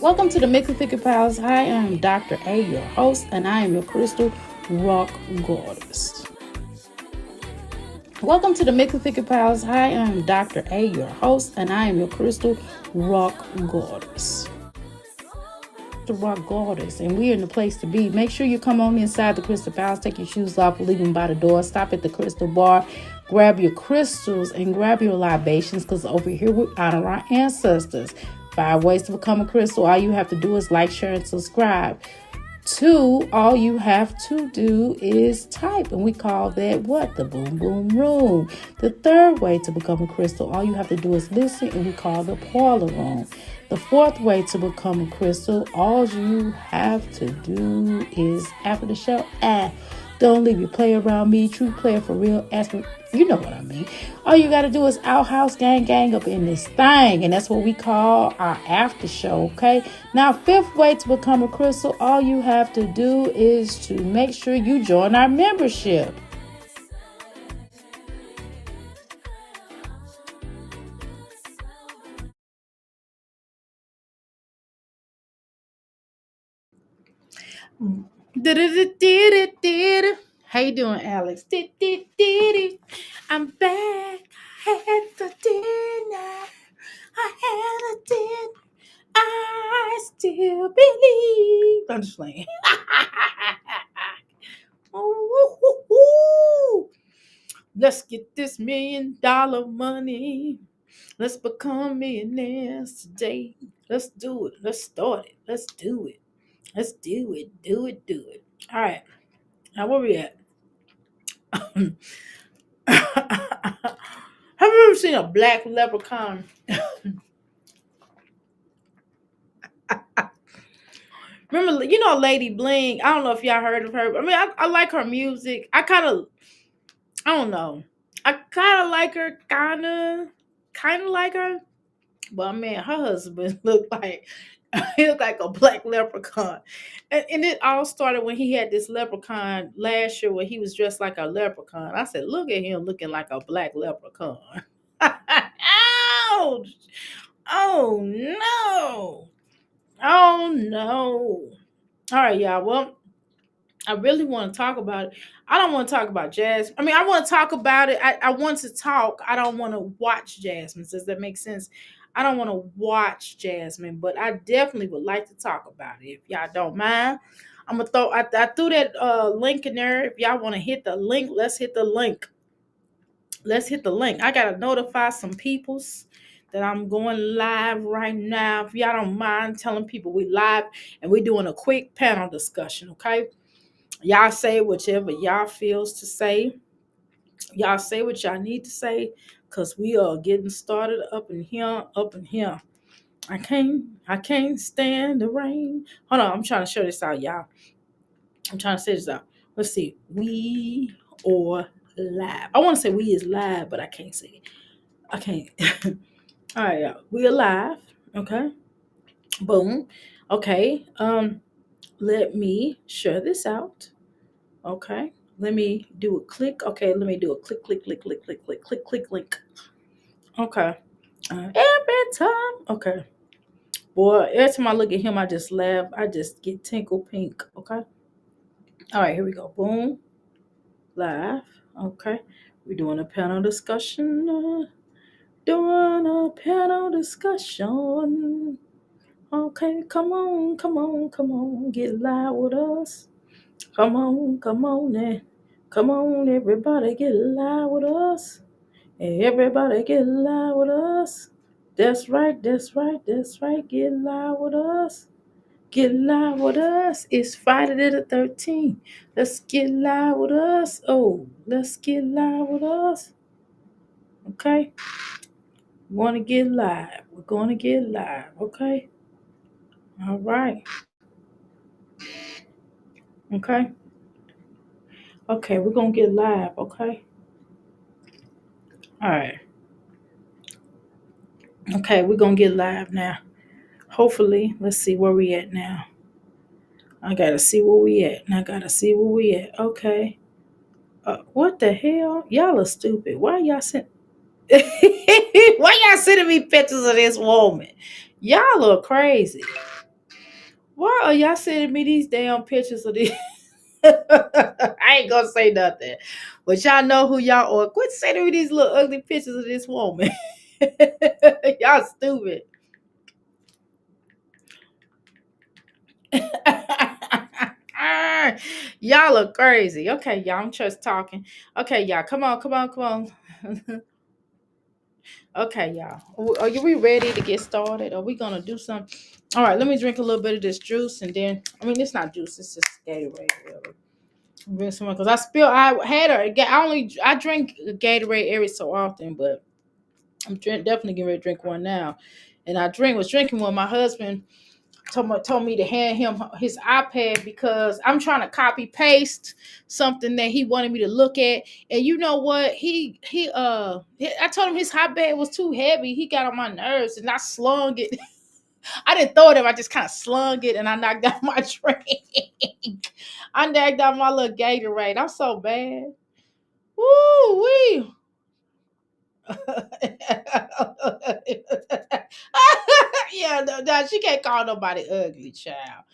Welcome to the Mix and Figure Pals. Hi, I am Dr. A, your host, and I am your crystal rock goddess. Welcome to the Mix and Figure Pals. Hi, I am Dr. A, your host, and I am your crystal rock goddess. The rock goddess, and we're in the place to be. Make sure you come on inside the Crystal Palace, take your shoes off, leave them by the door, stop at the crystal bar, grab your crystals and grab your libations, because over here we honor our ancestors. 5 ways to become a crystal. All you have to do is like, share, and subscribe. 2, all you have to do is type, and we call that what? The boom boom room. The 3rd way to become a crystal, all you have to do is listen, and we call the parlor room. The 4th way to become a crystal, all you have to do is after the show, don't leave your play around me, true player for real, ask me, you know what I mean. All you got to do is outhouse gang up in this thing, and that's what we call our after show, okay? Now, 5th way to become a crystal, all you have to do is to make sure you join our membership. How you doing, Alex? I'm back. I had the dinner. I had a dinner. I still believe. I'm just playing. Let's get this $1 million money. Let's become millionaires today. Let's do it. Let's start it. Let's do it. Let's do it. Do it. Do it. All right. Now, where we at? Have you ever seen a black leprechaun? Remember, Lady Bling? I don't know if y'all heard of her. I mean, I like her music. I don't know. I kind of like her, kind of like her. But man, her husband looked like he looked like a black leprechaun, and it all started when he had this leprechaun last year where he was dressed like a leprechaun. I said, "Look at him looking like a black leprechaun." Ouch! Oh no! Oh no! All right, y'all. Well, I really want to talk about it. I don't want to talk about jazz. I mean, I want to talk about it. I want to talk. I don't want to watch Jasmine. Does that make sense? I don't want to watch Jasmine, but I definitely would like to talk about it. If y'all don't mind, I'm gonna throw. I threw that link in there. If y'all want to hit the link, let's hit the link. Let's hit the link. I gotta notify some peoples that I'm going live right now. If y'all don't mind telling people we live and we're doing a quick panel discussion, okay? Y'all say whatever y'all feels to say. Y'all say what y'all need to say, because we are getting started up in here, up in here. I can't stand the rain. Hold on, I'm trying to show this out, y'all. I'm trying to say this out. Let's see. We or live. I want to say we is live, but I can't say it. I can't. All right, y'all. We are live. Okay. Boom. Okay. Let me share this out. Okay. Let me do a click. Okay, let me do a click, click, click, click, click, click, click, click, link. Okay. Every time. Okay. Boy, every time I look at him, I just laugh. I just get tinkle pink. Okay. All right, here we go. Boom. Live. Okay. We're doing a panel discussion. Doing a panel discussion. Okay, come on, come on, come on. Get live with us. Come on, then. Come on, everybody, get live with us. Everybody get live with us. That's right, that's right, that's right. Get live with us. Get live with us. It's Friday the 13th. Let's get live with us. Oh, let's get live with us. Okay? We want to get live. We're going to get live. Okay? All right. Okay? Okay, we're going to get live. Okay? All right. Okay, we're going to get live now. Hopefully, let's see where we at now. I gotta see where we at. And I gotta see where we at. Okay. What the hell? Y'all are stupid. Why y'all send? Why y'all sending me pictures of this woman? Y'all are crazy. Why are y'all sending me these damn pictures of these? I ain't gonna say nothing, but y'all know who y'all are. Quit sending me these little ugly pictures of this woman. Y'all stupid. Y'all are crazy. Okay, y'all, I'm just talking. Okay, y'all, come on, come on, come on. Okay, y'all. We ready to get started? Are we gonna do something? All right, let me drink a little bit of this juice, and then it's not juice, it's just Gatorade. Really. Drink some because I had I drink Gatorade every so often, but definitely getting ready to drink one now. And was drinking one. My husband told me to hand him his iPad because I'm trying to copy paste something that he wanted me to look at. And you know what? I told him his iPad was too heavy. He got on my nerves, and I slung it. I didn't throw it up. I just kind of slung it, and I knocked out my drink. I knocked out my little Gatorade. I'm so bad. Woo wee. Yeah, no, she can't call nobody ugly, child.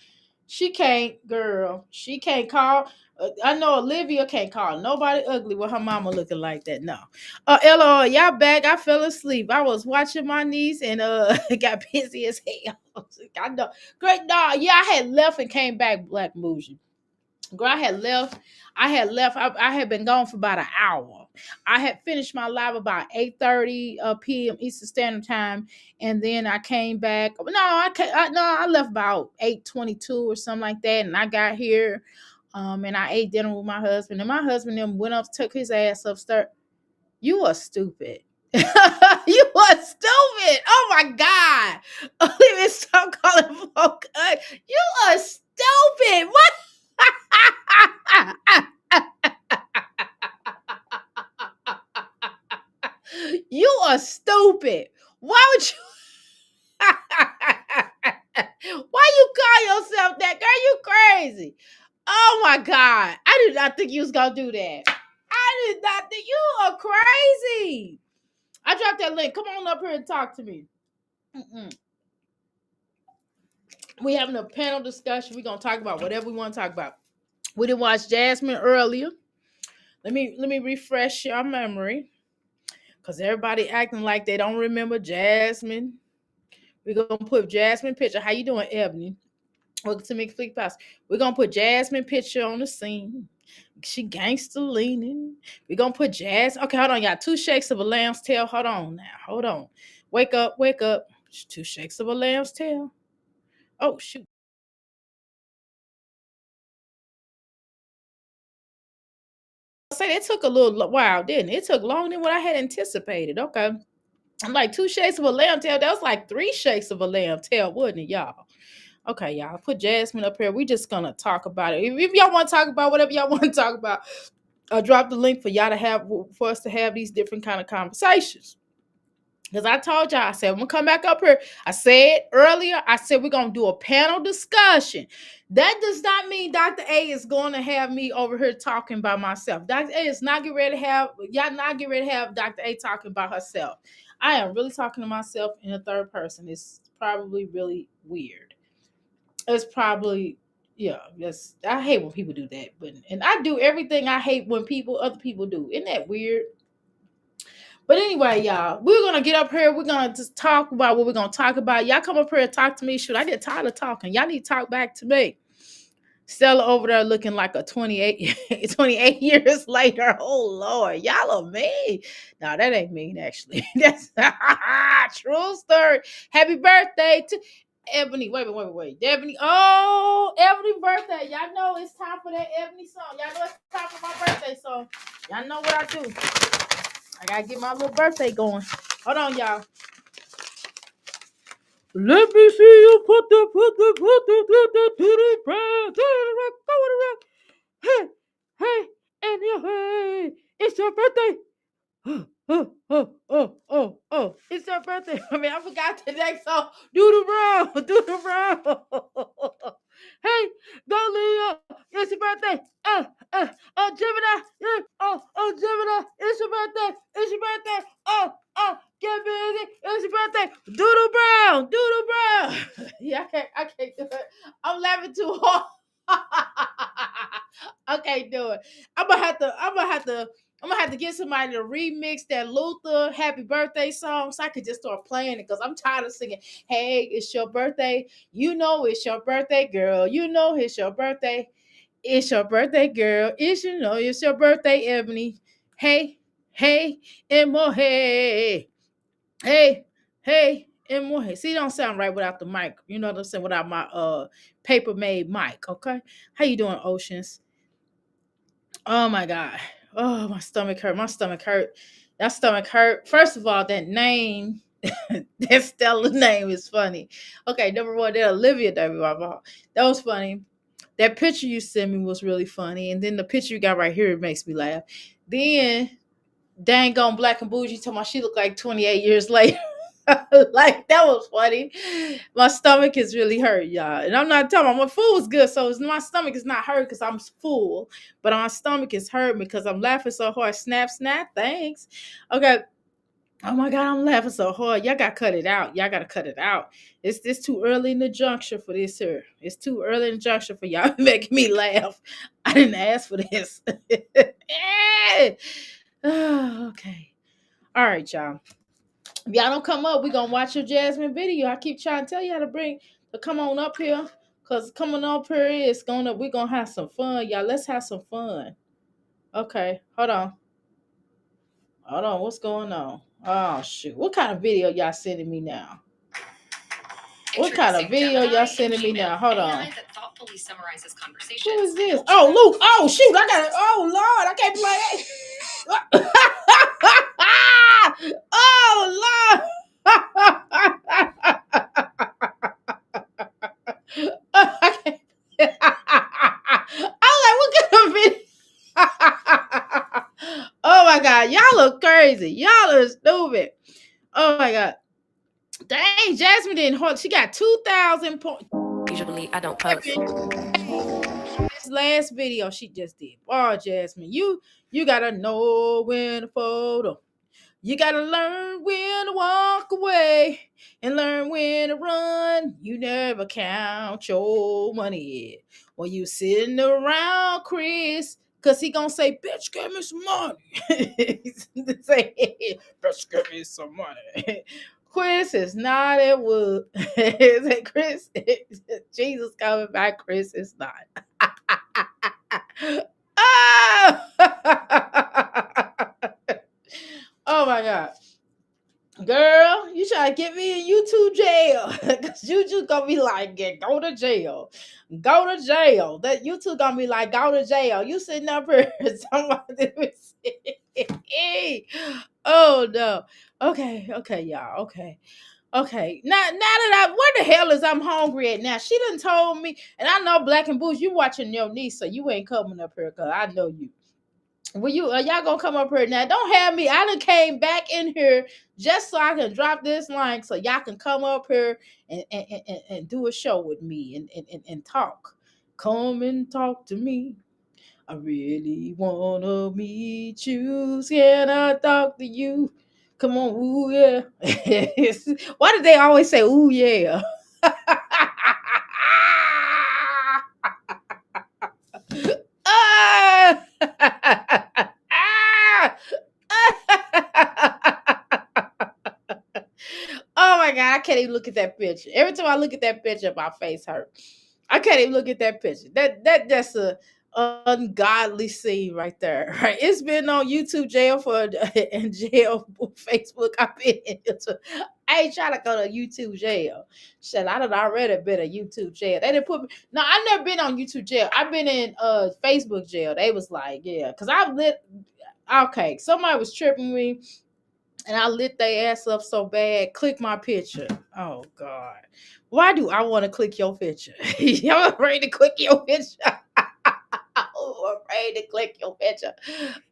She can't, girl. She can't call. I know Olivia can't call nobody ugly with her mama looking like that. No. Ella, y'all back. I fell asleep. I was watching my niece and got busy as hell. I know. Great dog. Yeah, I had left and came back Black Bougie. Girl, I had left. I had been gone for about an hour. I had finished my live about 8:30 p.m. Eastern Standard Time, and then I came back. No, I left about 8:22 or something like that, and I got here, and I ate dinner with my husband, and my husband then went up, took his ass upstairs. You are stupid. You are stupid. Oh my God. Leave stop calling folk. You are stupid. What? You are stupid. Why would you? Why you call yourself that? Girl, you crazy. Oh my God. I did not think you was going to do that. I did not think you are crazy. I dropped that link. Come on up here and talk to me. Mm-mm. We having a panel discussion. We're going to talk about whatever we want to talk about. We didn't watch Jasmine earlier. Let me refresh your memory. Because everybody acting like they don't remember Jasmine. We're going to put Jasmine picture. How you doing, Ebony? Welcome to Mixed Fleek Pass. We're going to put Jasmine picture on the scene. She gangster leaning. We're going to put Jazz. Okay, hold on, y'all. 2 shakes of a lamb's tail. Hold on now. Hold on. Wake up, wake up. 2 shakes of a lamb's tail. Oh, shoot. Say it took a little while, didn't it? It took longer than what I had anticipated. Okay. I'm like 2 shakes of a lamb tail. That was like 3 shakes of a lamb tail, wasn't it, y'all? Okay, y'all. Put Jasmine up here. We just gonna talk about it. If y'all want to talk about whatever y'all want to talk about, I'll drop the link for y'all to have for us to have these different kind of conversations. Because I told y'all, I said, I'm going to come back up here. I said earlier, I said, we're going to do a panel discussion. That does not mean Dr. A is going to have me over here talking by myself. Dr. A is not getting ready to have, y'all not getting ready to have Dr. A talking by herself. I am really talking to myself in a third person. It's probably really weird. It's probably, yeah, yes. I hate when people do that. And I do everything I hate when other people do. Isn't that weird? But anyway, y'all, we're gonna get up here. We're gonna just talk about what we're gonna talk about. Y'all come up here and talk to me. Shoot, I get tired of talking. Y'all need to talk back to me. Stella over there looking like a 28 years later. Oh Lord, y'all are mean. No, that ain't mean actually. That's true story. Happy birthday to Ebony. Wait. Ebony. Oh, Ebony birthday. Y'all know it's time for that Ebony song. Y'all know it's time for my birthday song. Y'all know what I do. I gotta get my little birthday going. Hold on, y'all. Let me see you put the brand to the rock, go to the rock. Hey, hey, and your hey, it's your birthday. It's your birthday. I mean, I forgot the next song. Do the round, do the round. Hey, go Leo. It's your birthday. Gemini. Yeah. Gemini. It's your birthday. It's your birthday. Get busy. It's your birthday. Doodle Brown. Doodle Brown. Yeah, I can't do it. I'm laughing too hard. I can't do it. I'm gonna have to get somebody to remix that Luther Happy Birthday song so I could just start playing it because I'm tired of singing. Hey, it's your birthday. You know it's your birthday, girl. You know it's your birthday. It's your birthday, girl. It's your birthday, Ebony. Hey, hey, and more hey. Hey, hey, and more hey. See, it don't sound right without the mic. You know what I'm saying? Without my paper made mic, okay? How you doing, Oceans? Oh my God. Oh, my stomach hurt. My stomach hurt. That stomach hurt. First of all, that name, that Stella name is funny. Okay, number one, that Olivia W. That was funny. That picture you sent me was really funny. And then the picture you got right here, it makes me laugh. Then dang on Black and Bougie told me she looked like 28 years later. Like that was funny. My stomach is really hurt, y'all. And I'm not talking about my food is good, so my stomach is not hurt because I'm full, but my stomach is hurt because I'm laughing so hard. Snap, snap. Thanks. Okay. Oh my God, I'm laughing so hard. Y'all gotta cut it out. Y'all gotta cut it out. It's this too early in the juncture for this here. It's too early in the juncture for y'all making me laugh. I didn't ask for this. Oh, okay. All right, y'all. If y'all don't come up, we gonna watch your Jasmine video. I keep trying to tell y'all to come on up here. Cause coming up here is we're gonna have some fun, y'all. Let's have some fun. Okay, hold on. Hold on, what's going on? Oh shoot. What kind of video y'all sending me now? What kind of video y'all sending me now? Hold on. Who is this? Oh, Luke. Oh shoot, I got it. Oh Lord, I can't play it. Oh Lord. Okay. I'm like, what kind of video? Oh my God, y'all look crazy. Y'all are stupid. Oh my God. Dang, Jasmine didn't hold. She got 2,000 points. Usually, I don't post. This last video she just did. Oh, Jasmine, you gotta know when to photo. You gotta learn when to walk away and learn when to run. You never count your money when you sitting around Chris. Cause he gonna say, bitch, give me some money. Say, bitch, give me some money. Chris is not at wood. Say, Chris, Jesus coming back. Chris is not. Oh! Oh my God. Girl, you try to get me in YouTube jail. Cause YouTube gonna be like, yeah, go to jail. Go to jail. That YouTube gonna be like, go to jail. You sitting up here. Somebody oh no. Okay, y'all. Okay. Now that where the hell is I'm hungry at now? She done told me, and I know Black and Boots, you watching your niece, so you ain't coming up here because I know you. Well, y'all gonna come up here now? Don't have me. I done came back in here just so I can drop this line so y'all can come up here and do a show with me and talk. Come and talk to me. I really wanna meet you. Can I talk to you? Come on, ooh yeah. Why did they always say ooh yeah? Ah! Oh my God, I can't even look at that picture. Every time I look at that picture, my face hurts. I can't even look at that picture. That's a ungodly scene right there. Right? It's been on YouTube jail for and jail Facebook. I've been in YouTube. I ain't trying to go to YouTube jail. Shit, I done already been in YouTube jail. They didn't put me. No, I never been on YouTube jail. I've been in Facebook jail. They was like, yeah, because I lit. Okay, somebody was tripping me and I lit their ass up so bad. Click my picture. Oh God, why do I want to click your picture? I'm afraid to click your picture. Oh, I'm afraid to click your picture.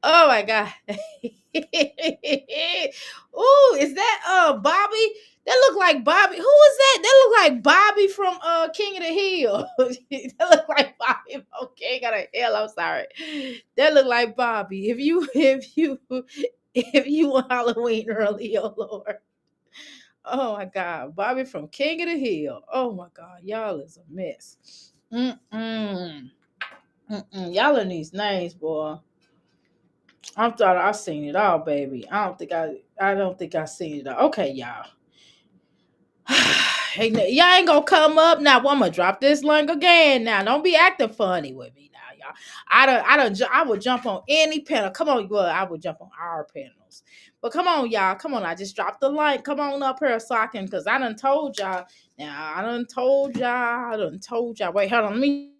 Oh my God. Ooh, is that Bobby? That look like Bobby. Who is that? That look like Bobby from King of the Hill. That look like Bobby from King of the Hill. I'm sorry. That look like Bobby. If you were Halloween early, oh Lord. Oh my God. Bobby from King of the Hill. Oh my God. Y'all is a mess. Mm-mm. Mm-mm. Y'all in these names, boy. I thought I seen it all, baby. I don't think I seen it all. Okay, y'all. Hey, y'all ain't gonna come up now. Well, I'm gonna drop this link again. Now, don't be acting funny with me now, y'all. I would jump on any panel. Come on, well, I would jump on our panels. But come on, y'all. Come on, I just dropped the link. Come on up here so I can, cause I done told y'all. Now, I done told y'all. I done told y'all. Wait, hold on. Let me.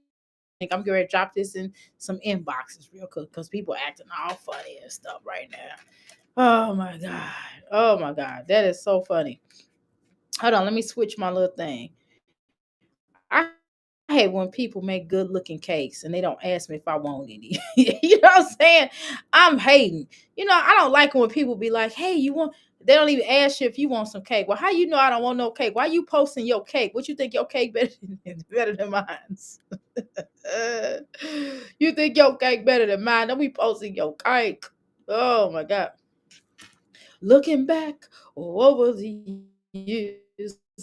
I'm getting ready to drop this in some inboxes real quick, cause people acting all funny and stuff right now. Oh my god. Oh my god. That is so funny. Hold on, let me switch my little thing. I hate when people make good looking cakes and they don't ask me if I want any. You know what I'm saying? I'm hating. I don't like when people be like, hey, you want, they don't even ask you if you want some cake. Well, how you know I don't want no cake? Why you posting your cake? What you think your cake better than mine? You think your cake better than mine? Don't be posting your cake. Oh my God. Looking back over the years,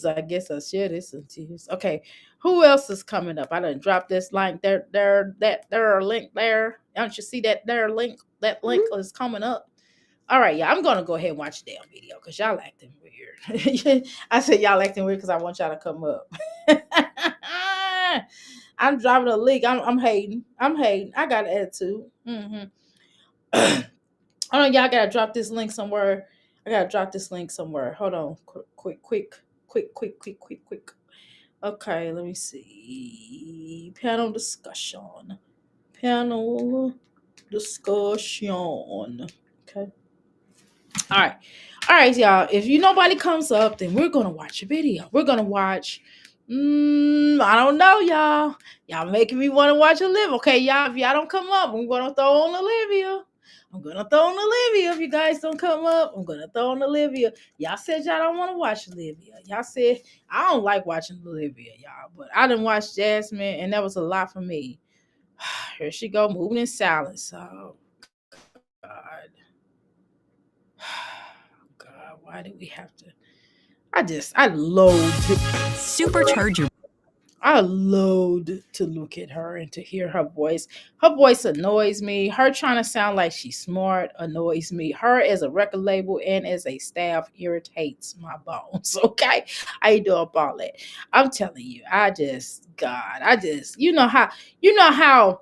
I guess I share this in tears. Okay, who else is coming up? I done dropped this link there a link there. Don't you see that there link? That link is coming up. All right, yeah, I'm gonna go ahead and watch the damn video because y'all acting weird. I said y'all acting weird because I want y'all to come up. I'm dropping a link. I'm hating. I'm hating. I got an attitude. Hold on, y'all. I gotta drop this link somewhere. I gotta drop this link somewhere. Hold on, quick. Okay, let me see. Panel discussion. Panel discussion. Okay. All right. All right, y'all. If nobody comes up, then we're gonna watch a video. We're gonna watch. I don't know, y'all. Y'all making me want to watch Olivia. Okay, y'all. If y'all don't come up, I'm gonna throw on Olivia. I'm gonna throw on Olivia. If you guys don't come up, I'm gonna throw on Olivia. Y'all said y'all don't want to watch Olivia. Y'all said I don't like watching Olivia, y'all. But I didn't watch Jasmine, and that was a lot for me. Here she go, moving in silence. Oh God. God, why do we have to? I loathe Supercharge your I loathe to look at her and to hear her voice. Her voice annoys me. Her trying to sound like she's smart annoys me. Her as a record label and as a staff irritates my bones. Okay, I do up all that. I'm telling you, you know how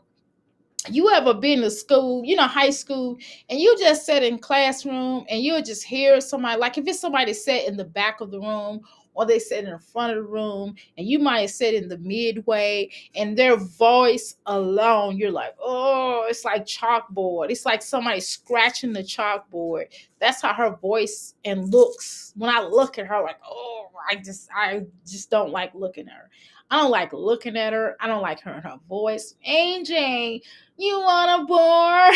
you ever been to school, high school, and you just sit in classroom and you'll just hear somebody, like if it's somebody sat in the back of the room or they sit in the front of the room and you might have sat in the midway and their voice alone, you're like, oh, it's like chalkboard. It's like somebody scratching the chalkboard. That's how her voice and looks. When I look at her, like, oh, I just don't like looking at her. I don't like looking at her. I don't like her voice. AJ, you want a bore?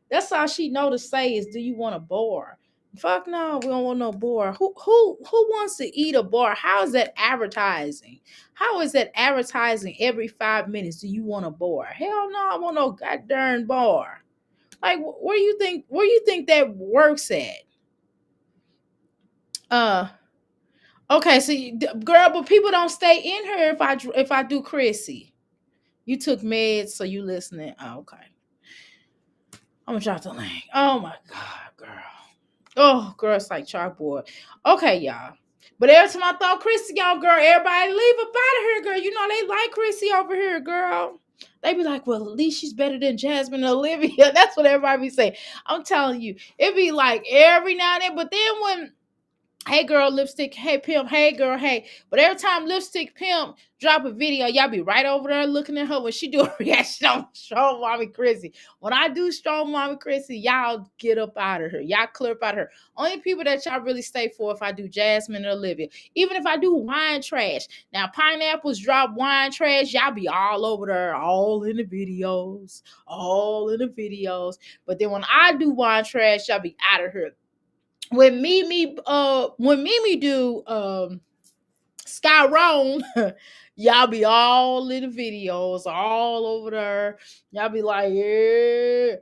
That's all she know to say is, do you want a bore? Fuck no, we don't want no bore. Who wants to eat a bar? How is that advertising? How is that advertising every 5 minutes? Do you want a bar? Hell no, I want no goddamn bar. Like where you think that works at? Uh okay, so girl, but people don't stay in here if I do Chrissy. You took meds, so you listening. Oh, okay. I'm gonna drop the link. Oh my god, girl. Oh, girl, it's like chalkboard. Okay, y'all. But every time I thought Chrissy on, girl, everybody leave up out of here, girl. You know they like Chrissy over here, girl. They be like, well, at least she's better than Jasmine and Olivia. That's what everybody be saying. I'm telling you, it be like every now and then. But then when hey girl, lipstick, hey pimp, hey girl, hey. But every time lipstick pimp drop a video, y'all be right over there looking at her when she do a reaction on Strong Mommy Chrissy. When I do Strong Mommy Chrissy, y'all get up out of her. Y'all clear up out of her. Only people that y'all really stay for if I do Jasmine or Olivia. Even if I do wine trash. Now pineapples drop wine trash, y'all be all over there, all in the videos. All in the videos. But then when I do wine trash, y'all be out of here. when Mimi do Skyron, y'all be all in the videos, all over there. Y'all be like, yeah.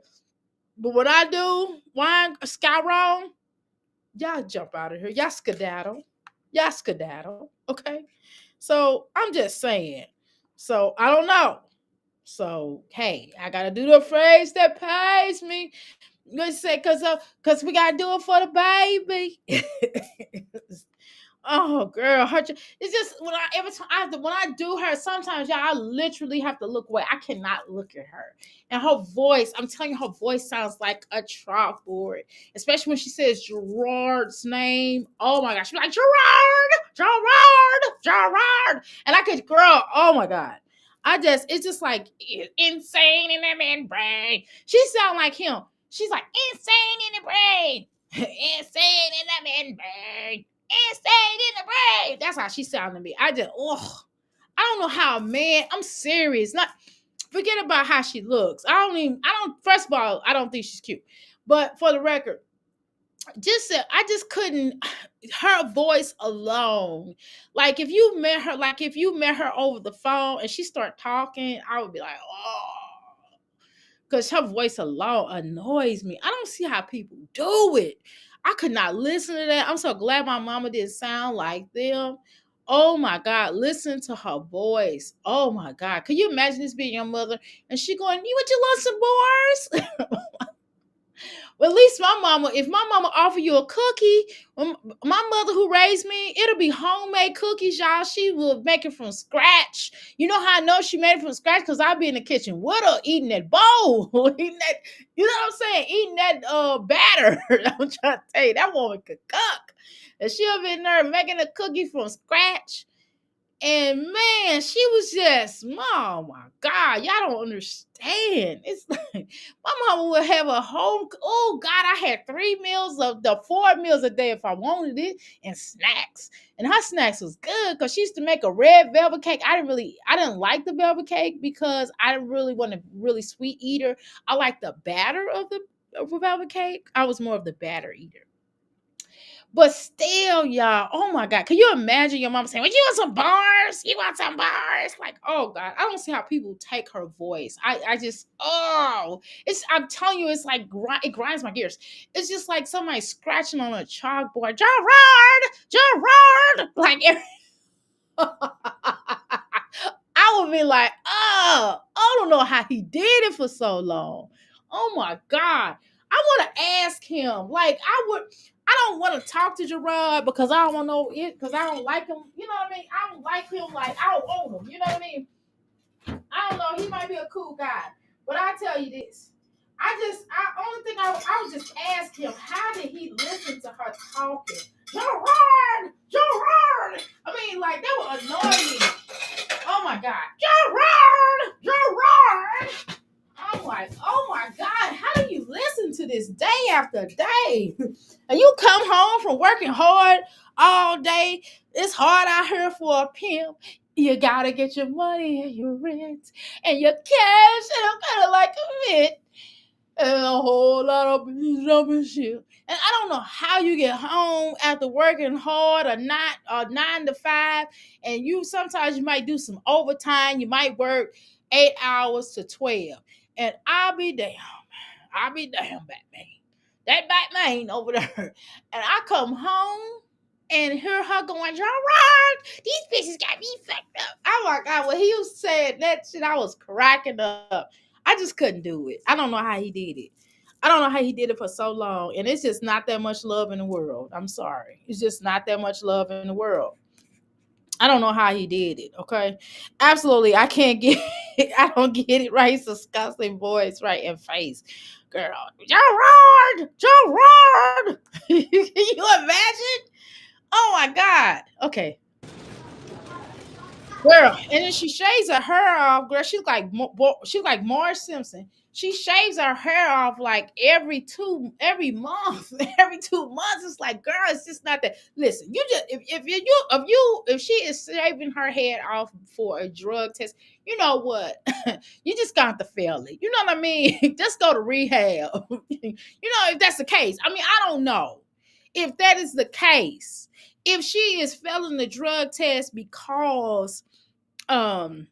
But what I do, why Skyron, y'all jump out of here. Y'all skedaddle. Y'all skedaddle. Okay. So I'm just saying. So I don't know. So hey, I gotta do the phrase that pays me. You say cause we gotta do it for the baby. Oh, girl, it's just when I every time when I do her, sometimes y'all, I literally have to look away. I cannot look at her, and her voice. I'm telling you, her voice sounds like a chalkboard, especially when she says Gerard's name. Oh my gosh, she's like Gerard, and I could, girl. Oh my god, it's just like insane in that man's brain. She sound like him. She's like insane in the brain, insane in that man's brain. Insane in the brain. That's how she sounded to me. I don't know how, man. I'm serious. Not forget about how she looks. First of all, I don't think she's cute. But for the record, I just couldn't her voice alone. Like if you met her over the phone and she start talking, I would be like, oh, because her voice alone annoys me. I don't see how people do it. I could not listen to that. I'm so glad my mama didn't sound like them. Oh my God, listen to her voice. Oh my God. Can you imagine this being your mother and she going, you would you love some bars? Well, at least if my mama offer you a cookie, my mother who raised me, it'll be homemade cookies, y'all. She will make it from scratch. You know how I know she made it from scratch? Because I'll be in the kitchen with her eating that bowl, eating that, you know what I'm saying? Eating that batter. I'm trying to tell you, that woman could cook. And she'll be in there making a cookie from scratch. And man, she was just, oh my God, y'all don't understand. It's like my mama would have a home. Oh God, I had 3 meals of the 4 meals a day if I wanted it, and snacks. And her snacks was good because she used to make a red velvet cake. I didn't like the velvet cake because I didn't really want a really sweet eater. I like the batter of the velvet cake. I was more of the batter eater. But still, y'all, oh my God, can you imagine your mom saying, well, you want some bars? You want some bars? Like, oh God, I don't see how people take her voice. I just, I'm telling you, it's like, it grinds my gears. It's just like somebody scratching on a chalkboard. Gerard, like, I would be like, oh, I don't know how he did it for so long. Oh my God. I want to ask him. I don't want to talk to Gerard because I don't want to know it, because I don't like him. You know what I mean? I don't like him like I don't own him. You know what I mean? I don't know. He might be a cool guy. But I tell you this. Only thing I would just ask him, how did he listen to her talking? Gerard. I mean, like, that would annoy me. Oh my God. Gerard. I'm like, oh my God, how do you listen to this day after day? And you come home from working hard all day. It's hard out here for a pimp. You gotta get your money and your rent and your cash, and I'm kind of like a bit and a whole lot of jumping shit. And I don't know how you get home after working hard or not, or 9 to 5, and sometimes you might do some overtime. You might work 8 hours to 12, and I'll be damn, Batman. That Batman over there, and I come home and hear her going, Gerard, these bitches got me fucked up. Oh my God, when he was saying that shit, I was cracking up. I just couldn't do it. I don't know how he did it. I don't know how he did it for so long. And it's just not that much love in the world. I'm sorry. It's just not that much love in the world. I don't know how he did it. Okay. Absolutely. I can't get it. I don't get it right. It's disgusting voice, right? And face. Girl. Gerard. Can you imagine? Oh my God. Okay. Girl, and then she shaves her hair off. Girl, she's like Morris Simpson. She shaves her hair off like every month, every 2 months. It's like, girl, it's just not that. Listen, you just if she is shaving her head off for a drug test, you know what? You just got to fail it. You know what I mean? Just go to rehab. You know, if that's the case. I mean, I don't know. if that is the case, if she is failing the drug test because um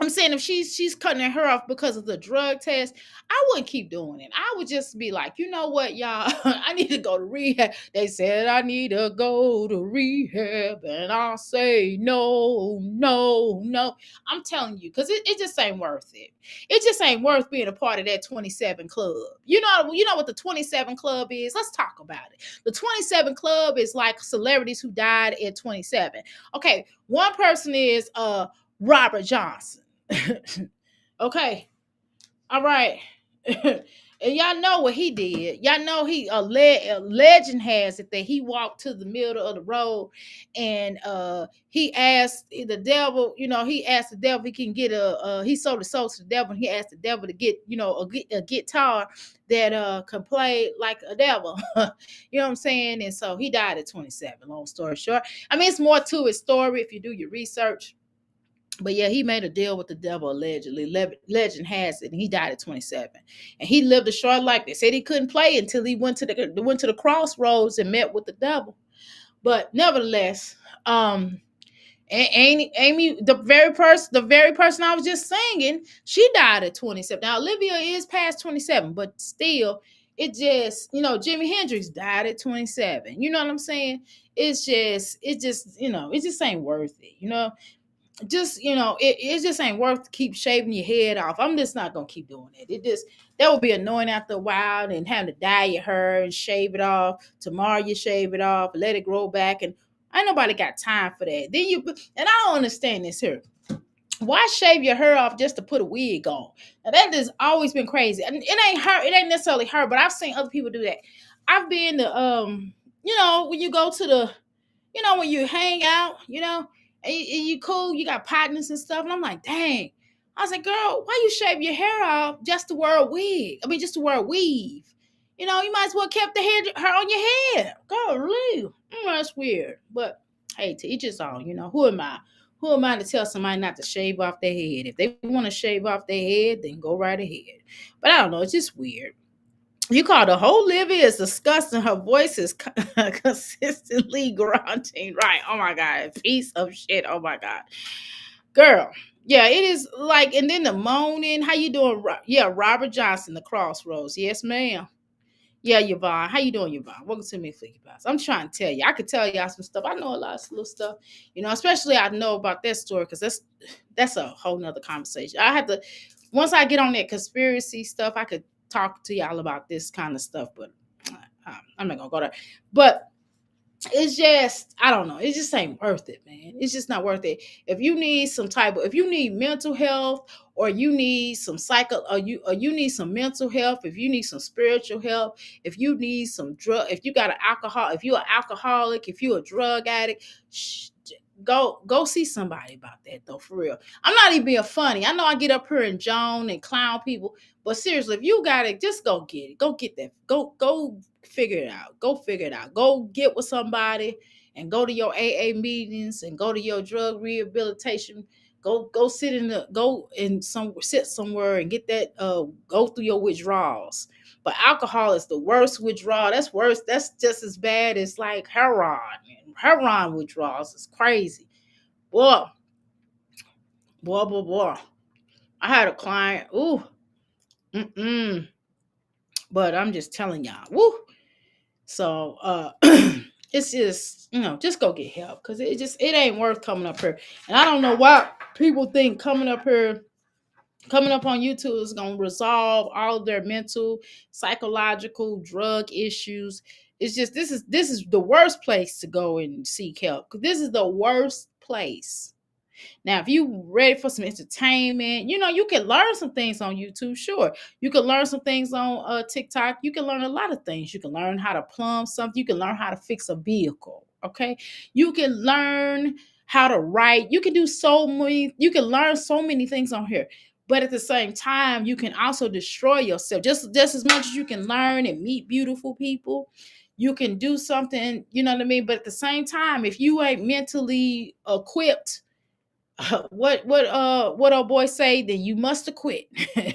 I'm saying if she's cutting her off because of the drug test, I wouldn't keep doing it. I would just be like, you know what, y'all, I need to go to rehab. They said I need to go to rehab, and I'll say no, no, no. I'm telling you, because it just ain't worth it. It just ain't worth being a part of that 27 club. You know what the 27 club is? Let's talk about it. The 27 club is like celebrities who died at 27. Okay, one person is Robert Johnson. Okay. All right. And y'all know what he did. Y'all know a legend has it that he walked to the middle of the road and he asked the devil, he asked the devil if he can get he sold his soul to the devil, and he asked the devil to get, a guitar that can play like a devil. You know what I'm saying? And so he died at 27, long story short. I mean, it's more to his story if you do your research. But yeah, he made a deal with the devil allegedly. Legend has it, and he died at 27. And he lived a short life. They said he couldn't play until he went to the crossroads and met with the devil. But nevertheless, Amy, the very person I was just singing, she died at 27. Now Olivia is past 27, but still, it just, Jimi Hendrix died at 27. You know what I'm saying? It just ain't worth it. Just it just ain't worth to keep shaving your head off. I'm just not gonna keep doing it. That would be annoying after a while, and having to dye your hair and shave it off. Tomorrow you shave it off, let it grow back, and ain't nobody got time for that. And I don't understand this here. Why shave your hair off just to put a wig on? Now that has always been crazy. And it ain't necessarily her, but I've seen other people do that. I've been to when you go to the when you hang out, and you cool, you got partners and stuff. And I'm like, dang. I was like, girl, why you shave your hair off just to wear a wig? I mean, just to wear a weave. You might as well kept the hair on your head. Girl, leave. That's weird. But hey, to each his own. Who am I? Who am I to tell somebody not to shave off their head? If they want to shave off their head, then go right ahead. But I don't know. It's just weird. You call the whole Livy is disgusting. Her voice is consistently grunting. Right. Oh my God. Piece of shit. Oh my God. Girl. Yeah, it is like, and then the moaning. How you doing? Yeah, Robert Johnson, the Crossroads. Yes, ma'am. Yeah, Yvonne. How you doing, Yvonne? Welcome to me, Fleeky Boss. I'm trying to tell you. I could tell y'all some stuff. I know a lot of little stuff. Especially I know about that story because that's a whole nother conversation. I have to, once I get on that conspiracy stuff, I could talk to y'all about this kind of stuff, but I'm not gonna go there. But it's just, I don't know, it just ain't worth it, man. It's just not worth it. If you need mental health, or you need some or you need some mental health, if you need some spiritual help, if you need some drug, if you got if you're an alcoholic, if you're a drug addict, go see somebody about that, though, for real. I'm not even being funny. I know I get up here and joan and clown people, but seriously, if you got it, just go get it. Go get that. Go figure it out. Go figure it out. Go get with somebody and go to your AA meetings and go to your drug rehabilitation. Sit somewhere and get that. Go through your withdrawals. But alcohol is the worst withdrawal. That's worse. That's just as bad as like heroin. Heroin withdrawals is crazy. Boy, boy. I had a client. Ooh, but I'm just telling y'all. Woo. So it's just, just go get help, because it ain't worth coming up here. And I don't know why people think coming up on YouTube is gonna resolve all of their mental, psychological, drug issues. It's just, this is the worst place to go and seek help. Because this is the worst place. Now, if you ready for some entertainment, you can learn some things on YouTube. Sure, you can learn some things on TikTok. You can learn a lot of things. You can learn how to plumb something. You can learn how to fix a vehicle. Okay, you can learn how to write. You can do so many. You can learn so many things on here. But at the same time, you can also destroy yourself just as much as you can learn and meet beautiful people. You can do something, you know what I mean? But at the same time, if you ain't mentally equipped, what old boy say, then you must have quit.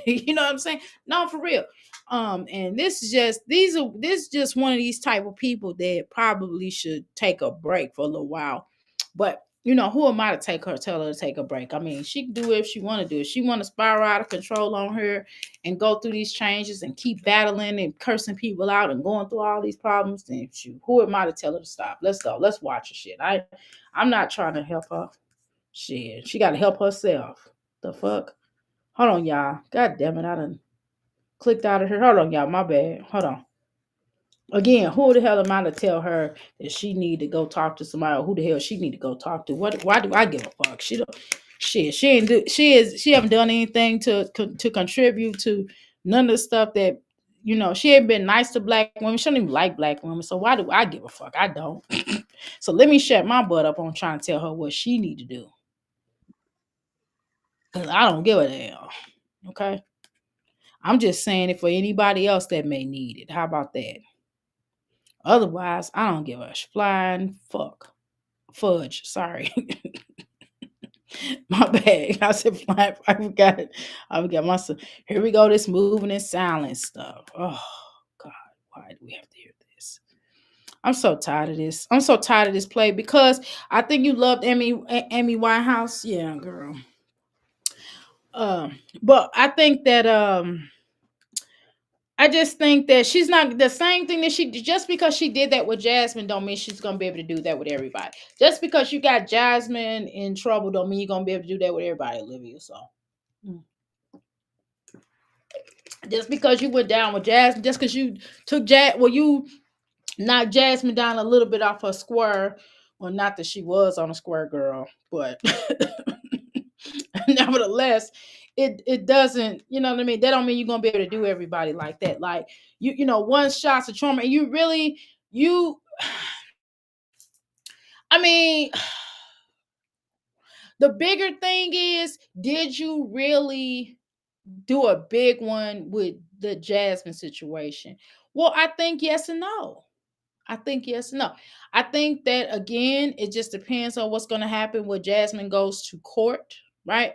You know what I'm saying? No, for real. And this is just one of these type of people that probably should take a break for a little while. But who am I to tell her to take a break? I mean, she can do it if she want to do it. She want to spiral out of control on her and go through these changes and keep battling and cursing people out and going through all these problems. Then who am I to tell her to stop? Let's go. Let's watch her shit. I'm not trying to help her. Shit, she got to help herself. The fuck? Hold on, y'all. God damn it, I done clicked out of here. Hold on, y'all. My bad. Hold on. Again, who the hell am I to tell her that she need to go talk to somebody? Or who the hell she need to go talk to? What? Why do I give a fuck? She don't. Shit. She ain't do. She haven't done anything to contribute to none of the stuff that She ain't been nice to black women. She don't even like black women. So why do I give a fuck? I don't. So let me shut my butt up on trying to tell her what she need to do. Cause I don't give a damn. Okay. I'm just saying it for anybody else that may need it. How about that? Otherwise, I don't give a flying fuck. Fudge. Sorry. My bad. I said flying. I forgot it. I forgot myself. Here we go. This moving in silence stuff. Oh, God. Why do we have to hear this? I'm so tired of this. I'm so tired of this play because I think you loved Amy Winehouse. Yeah, girl. But I just think that she's not the same thing that she just because she did that with Jasmine don't mean she's gonna be able to do that with everybody. Just because you got Jasmine in trouble don't mean you're gonna be able to do that with everybody, Olivia. So mm. Just because you went down with Jasmine, just because you took you knocked Jasmine down a little bit off her square. Well, not that she was on a square, girl, but nevertheless, it doesn't, you know what I mean? That don't mean you're gonna be able to do everybody like that. Like one shot's a trauma, and you I mean, the bigger thing is, did you really do a big one with the Jasmine situation? Well, I think yes and no. I think yes and no. I think that again, it just depends on what's going to happen when Jasmine goes to court, right?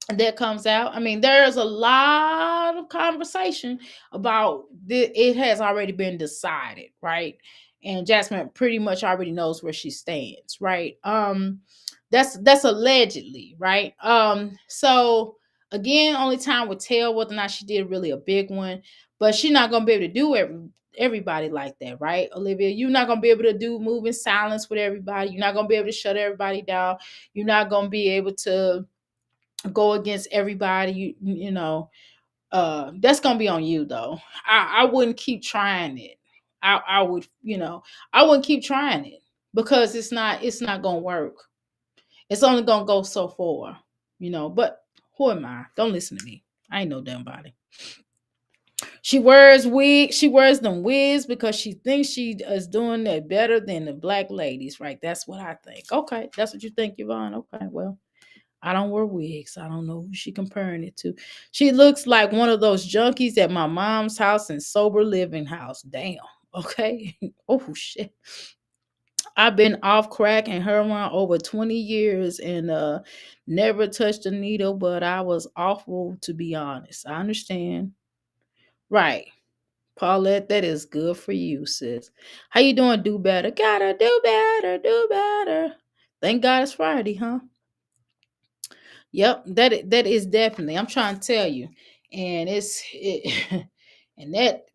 That comes out. I mean, there's a lot of conversation about it has already been decided, right? And Jasmine pretty much already knows where she stands, right? That's allegedly, right? So again, only time will tell whether or not she did really a big one, but she's not gonna be able to do everybody like that, right? Olivia, you're not gonna be able to do move in silence with everybody. You're not gonna be able to shut everybody down. You're not gonna be able to go against everybody. That's gonna be on you though. I wouldn't keep trying it. I would, I wouldn't keep trying it because it's not gonna work. It's only gonna go so far, but who am I? Don't listen to me. I ain't no damn body. She wears wigs. She wears them wigs because she thinks she is doing it better than the black ladies, right? That's what I think. Okay, that's what you think, Yvonne. Okay, well, I don't wear wigs. I don't know who she comparing it to. She looks like one of those junkies at my mom's house and sober living house. Damn. Okay. Oh shit. I've been off crack and heroin over 20 years and never touched a needle, but I was awful to be honest. I understand. Right. Paulette, that is good for you, sis. How you doing? Do better. Gotta do better, do better. Thank God it's Friday, huh? Yep, that is definitely. I'm trying to tell you, and and that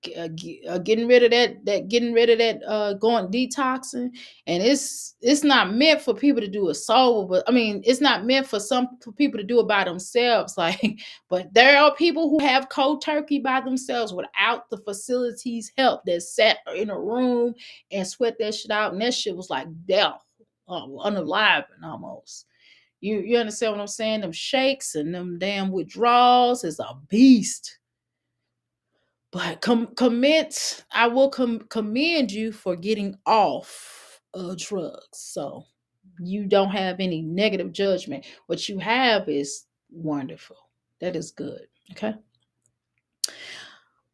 getting rid of that going detoxing, and it's not meant for people to do it sober, but I mean it's not meant for people to do it by themselves. Like, but there are people who have cold turkey by themselves without the facilities help that sat in a room and sweat that shit out, and that shit was like death, unaliving almost. You understand what I'm saying? Them shakes and them damn withdrawals is a beast. But I will commend you for getting off drugs. So you don't have any negative judgment. What you have is wonderful. That is good. Okay.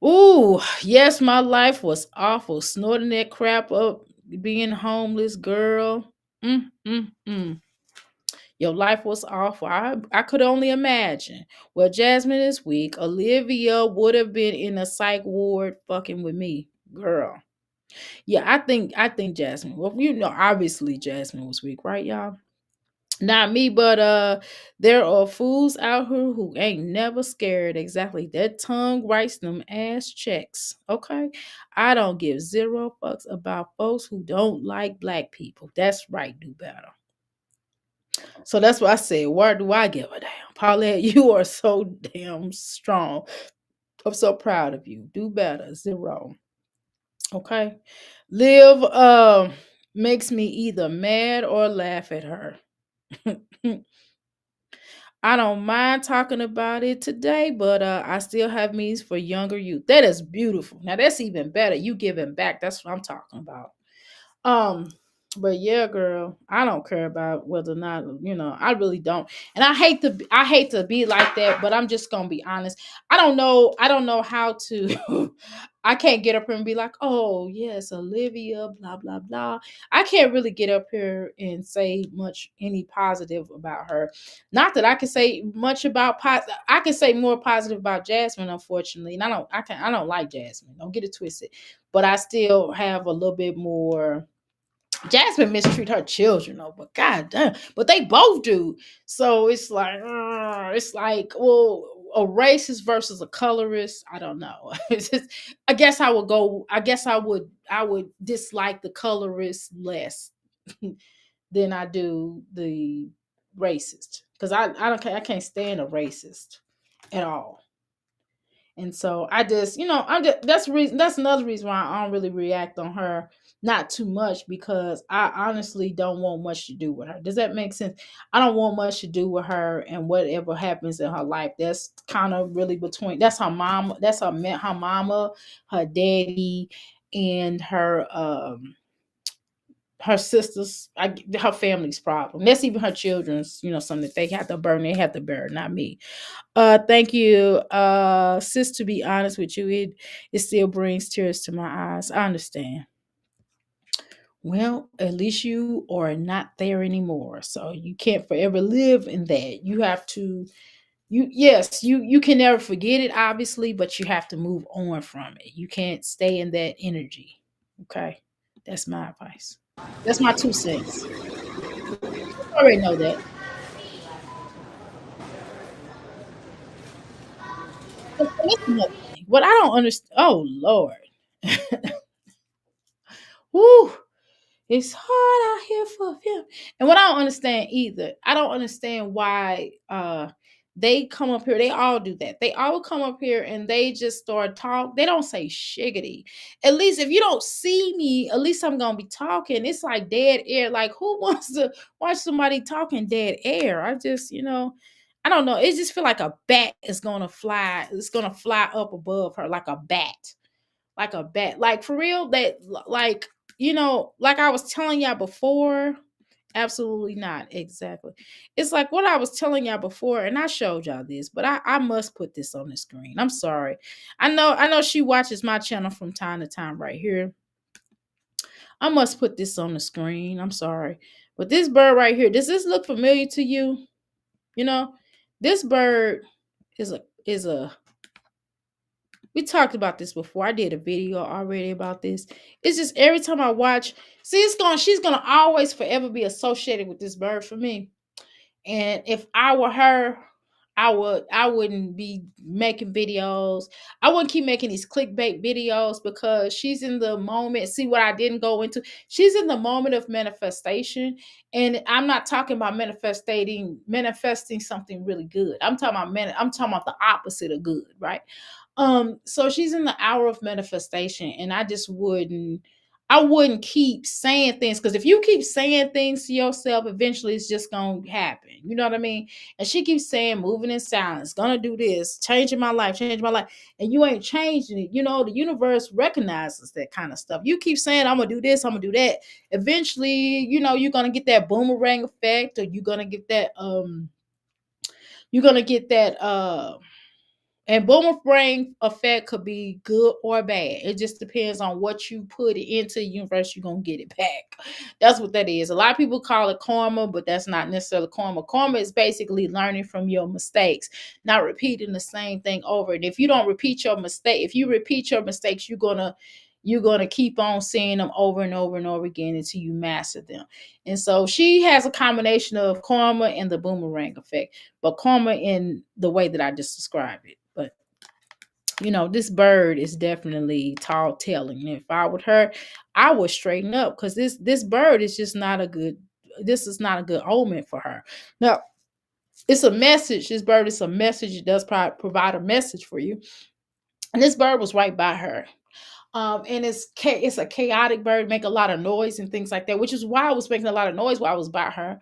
Ooh, yes, my life was awful. Snorting that crap up, being homeless, girl. Mm, mm, mm. Your life was awful. I could only imagine. Well, Jasmine is weak. Olivia would have been in a psych ward fucking with me, girl. Yeah, I think Jasmine. Well, obviously Jasmine was weak, right, y'all? Not me, but there are fools out here who ain't never scared. Exactly. That tongue writes them ass checks. Okay. I don't give zero fucks about folks who don't like black people. That's right, do better. So that's what I said. Why do I give a damn? Paulette, you are so damn strong. I'm so proud of you. Do better. Zero. Okay. Liv makes me either mad or laugh at her. I don't mind talking about it today, but I still have means for younger youth. That is beautiful. Now that's even better. You giving back. That's what I'm talking about. Um, but yeah, girl, I don't care about whether or not I really don't. And I hate to be like that, but I'm just gonna be honest. I don't know how to. I can't get up here and be like, oh yes, Olivia, blah blah blah. I can't really get up here and say much any positive about her. Not that I can say much about I can say more positive about Jasmine, unfortunately. And I don't like Jasmine. Don't get it twisted. But I still have a little bit more. Jasmine mistreat her children, though, but god damn, but they both do. So it's like, well, a racist versus a colorist. I don't know. It's just, I guess I would go. I guess I would dislike the colorist less than I do the racist because I can't stand a racist at all. And so I just, that's the reason. That's another reason why I don't really react on her, not too much, because I honestly don't want much to do with her. Does that make sense? I don't want much to do with her, and whatever happens in her life, that's kind of really between. That's her mom. That's her mama, her daddy, and her sisters. Her family's problem. That's even her children's. Something that they have to burn. They have to bear, not me. Thank you. Sis, to be honest with you, it still brings tears to my eyes. I understand. Well, at least you are not there anymore. So you can't forever live in that. You have to you can never forget it, obviously, but you have to move on from it. You can't stay in that energy. Okay. That's my advice. That's my 2 cents. I already know that. But that's another thing. What I don't understand. Oh Lord. Woo. It's hard out here for him. And what I don't understand either, I don't understand why they come up here. They all do that. They all come up here and they just start talk. They don't say shiggity. At least if you don't see me, at least I'm gonna be talking. It's like dead air. Like who wants to watch somebody talking dead air? I don't know. It just feel like a bat is gonna fly. It's gonna fly up above her like a bat, like for real, that like like I was telling y'all before. Absolutely not. Exactly. It's like what I was telling y'all before, and I showed y'all this, but I must put this on the screen. I'm sorry. I know she watches my channel from time to time right here. I must put this on the screen. I'm sorry. But this bird right here, does this look familiar to you? You know, this bird is a we talked about this before. I did a video already about this. It's just every time I watch, see, she's gonna always forever be associated with this bird for me. And if I were her, I wouldn't be making videos. I wouldn't keep making these clickbait videos because she's in the moment. See what I didn't go into? She's in the moment of manifestation. And I'm not talking about manifesting something really good. I'm talking about the opposite of good, right? So she's in the hour of manifestation, and I wouldn't keep saying things, because if you keep saying things to yourself, eventually it's just gonna happen. You know what I mean? And she keeps saying, moving in silence, gonna do this, changing my life, and you ain't changing it. The universe recognizes that kind of stuff. You keep saying, I'm gonna do this, I'm gonna do that. Eventually, you're gonna get that boomerang effect, or you're gonna get that And boomerang effect could be good or bad. It just depends on what you put it into the universe, you're gonna get it back. That's what that is. A lot of people call it karma, but that's not necessarily karma. Karma is basically learning from your mistakes, not repeating the same thing over. And if you don't repeat your mistake, if you repeat your mistakes, you're gonna keep on seeing them over and over and over again until you master them. And so she has a combination of karma and the boomerang effect, but karma in the way that I just described it. But this bird is definitely tall telling. And if I were her, I would straighten up, because this bird is just not a good. This is not a good omen for her. Now, it's a message. This bird is a message. It does provide a message for you. And this bird was right by her. And it's a chaotic bird, make a lot of noise and things like that, which is why I was making a lot of noise while I was by her.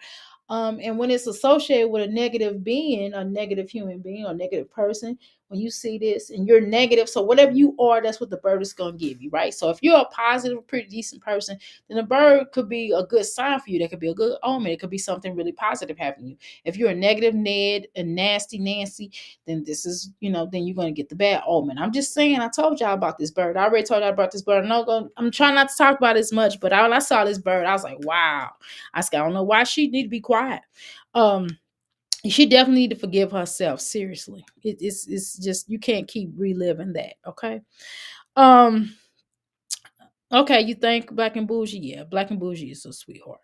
And when it's associated with a negative being, a negative human being, or negative person, when you see this and you're negative, so whatever you are, that's what the bird is going to give you, right? So if you're a positive, pretty decent person, then the bird could be a good sign for you. That could be a good omen. It could be something really positive happening to you. If you're a negative Ned, a nasty Nancy, then this is, then you're going to get the bad omen. I'm just saying, I told y'all about this bird. I already told y'all about this bird. I'm trying not to talk about it as much, but when I saw this bird, I was like, wow. I said, I don't know why she need to be quiet. She definitely need to forgive herself. Seriously. It's just, you can't keep reliving that. Okay. Um, okay, you think Black and Bougie? Yeah, Black and Bougie is a sweetheart.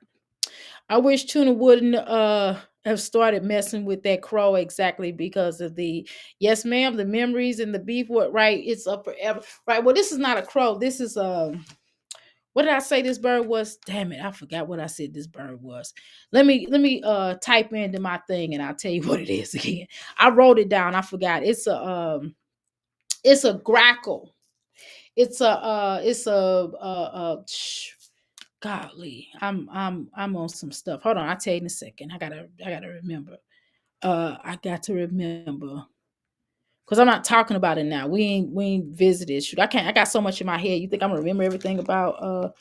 I wish Tuna wouldn't have started messing with that crow, exactly because of the, yes, ma'am, the memories and the beef. What, right? It's up forever. Right. Well, this is not a crow. This is what did I say this bird was? Damn it, I forgot what I said this bird was. Let me type into my thing and I'll tell you what it is again. I wrote it down. I forgot. It's a grackle. It's a golly. I'm on some stuff. Hold on, I'll tell you in a second. I gotta remember. I got to remember. Cause I'm not talking about it now. We ain't visited. Shoot, I can't. I got so much in my head. You think I'm gonna remember everything about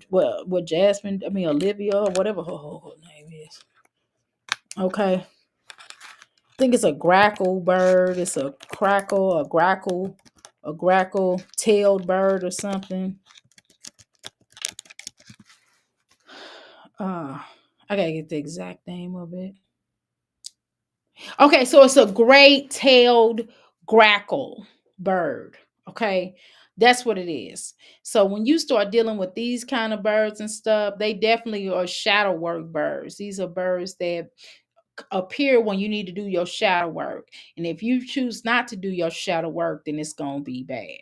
what Jasmine? I mean Olivia or whatever her name is. Okay, I think it's a grackle bird. It's a crackle, a grackle tailed bird or something. Uh, I gotta get the exact name of it. Okay, so it's a gray-tailed grackle bird. Okay, that's what it is. So when you start dealing with these kind of birds and stuff, they definitely are shadow work birds. These are birds that appear when you need to do your shadow work. And if you choose not to do your shadow work, then it's going to be bad.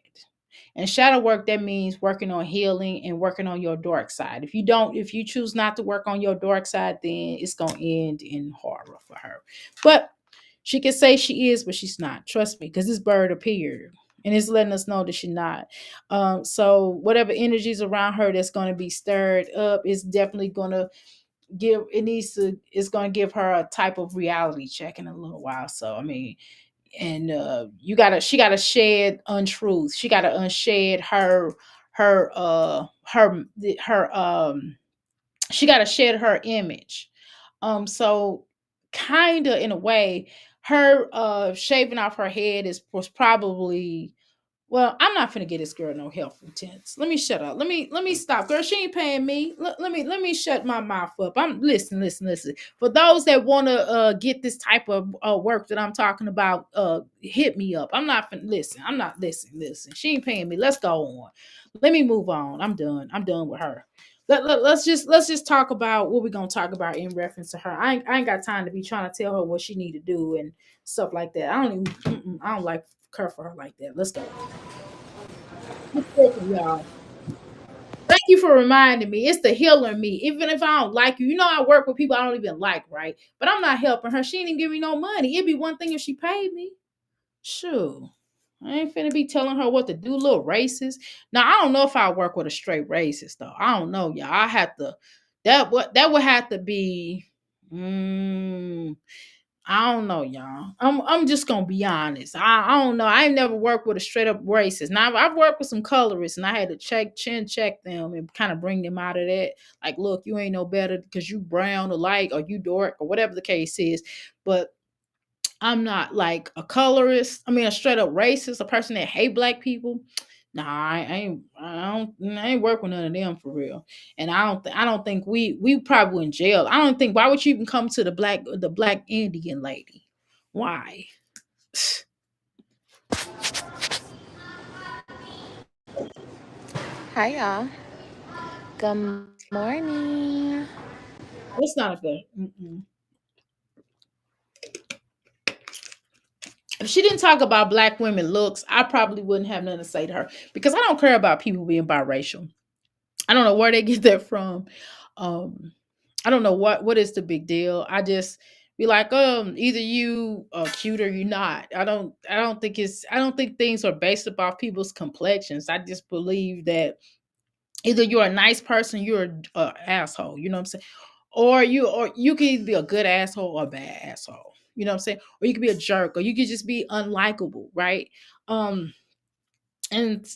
And shadow work, that means working on healing and working on your dark side. If you choose not to work on your dark side, then it's going to end in horror for her. But she can say she is, but she's not. Trust me, because this bird appeared. And it's letting us know that she's not. So whatever energies around her that's going to be stirred up is definitely going to it's going to give her a type of reality check in a little while. So I mean, and she gotta shed untruth. She gotta unshed her she gotta shed her image. So kinda in a way, her shaving off her head was probably, well, I'm not finna get this girl no health intense. Let me shut up. Let me stop. Girl, she ain't paying me. Let me shut my mouth up. I'm listen. For those that want to get this type of work that I'm talking about, hit me up. I'm not finna listen. I'm not listen. She ain't paying me. Let's go on. Let me move on. I'm done. I'm done with her. Let's just talk about what we're gonna talk about in reference to her. I ain't got time to be trying to tell her what she need to do and stuff like that. I don't like care for her like that. Let's go. Listen, y'all. Thank you for reminding me. It's the healer in me. Even if I don't like you, I work with people I don't even like, right? But I'm not helping her. She ain't even give me no money. It'd be one thing if she paid me. Sure. I ain't finna be telling her what to do, little racist. Now I don't know if I work with a straight racist though. I don't know, y'all. I have to that would have to be mm, I don't know, y'all. I'm just gonna be honest. I don't know. I ain't never worked with a straight up racist. Now I've worked with some colorists, and I had to check them and kind of bring them out of that. Like, look, you ain't no better because you brown or light or you dark or whatever the case is. But I'm not like a colorist. I mean, a straight up racist, a person that hate black people. Nah, I ain't work with none of them for real. And I don't think we probably in jail. I don't think why would you even come to the black Indian lady? Why? Hi, y'all. Good morning. It's not a good. If she didn't talk about black women looks, I probably wouldn't have nothing to say to her because I don't care about people being biracial. I don't know where they get that from. Um, I don't know what is the big deal. I just be like, either you are cute or you not. I don't think things are based upon people's complexions. I just believe that either you're a nice person, you're a asshole. You know what I'm saying? Or you can either be a good asshole or a bad asshole. You know what I'm saying? Or you could be a jerk, or you could just be unlikable, right? Um, and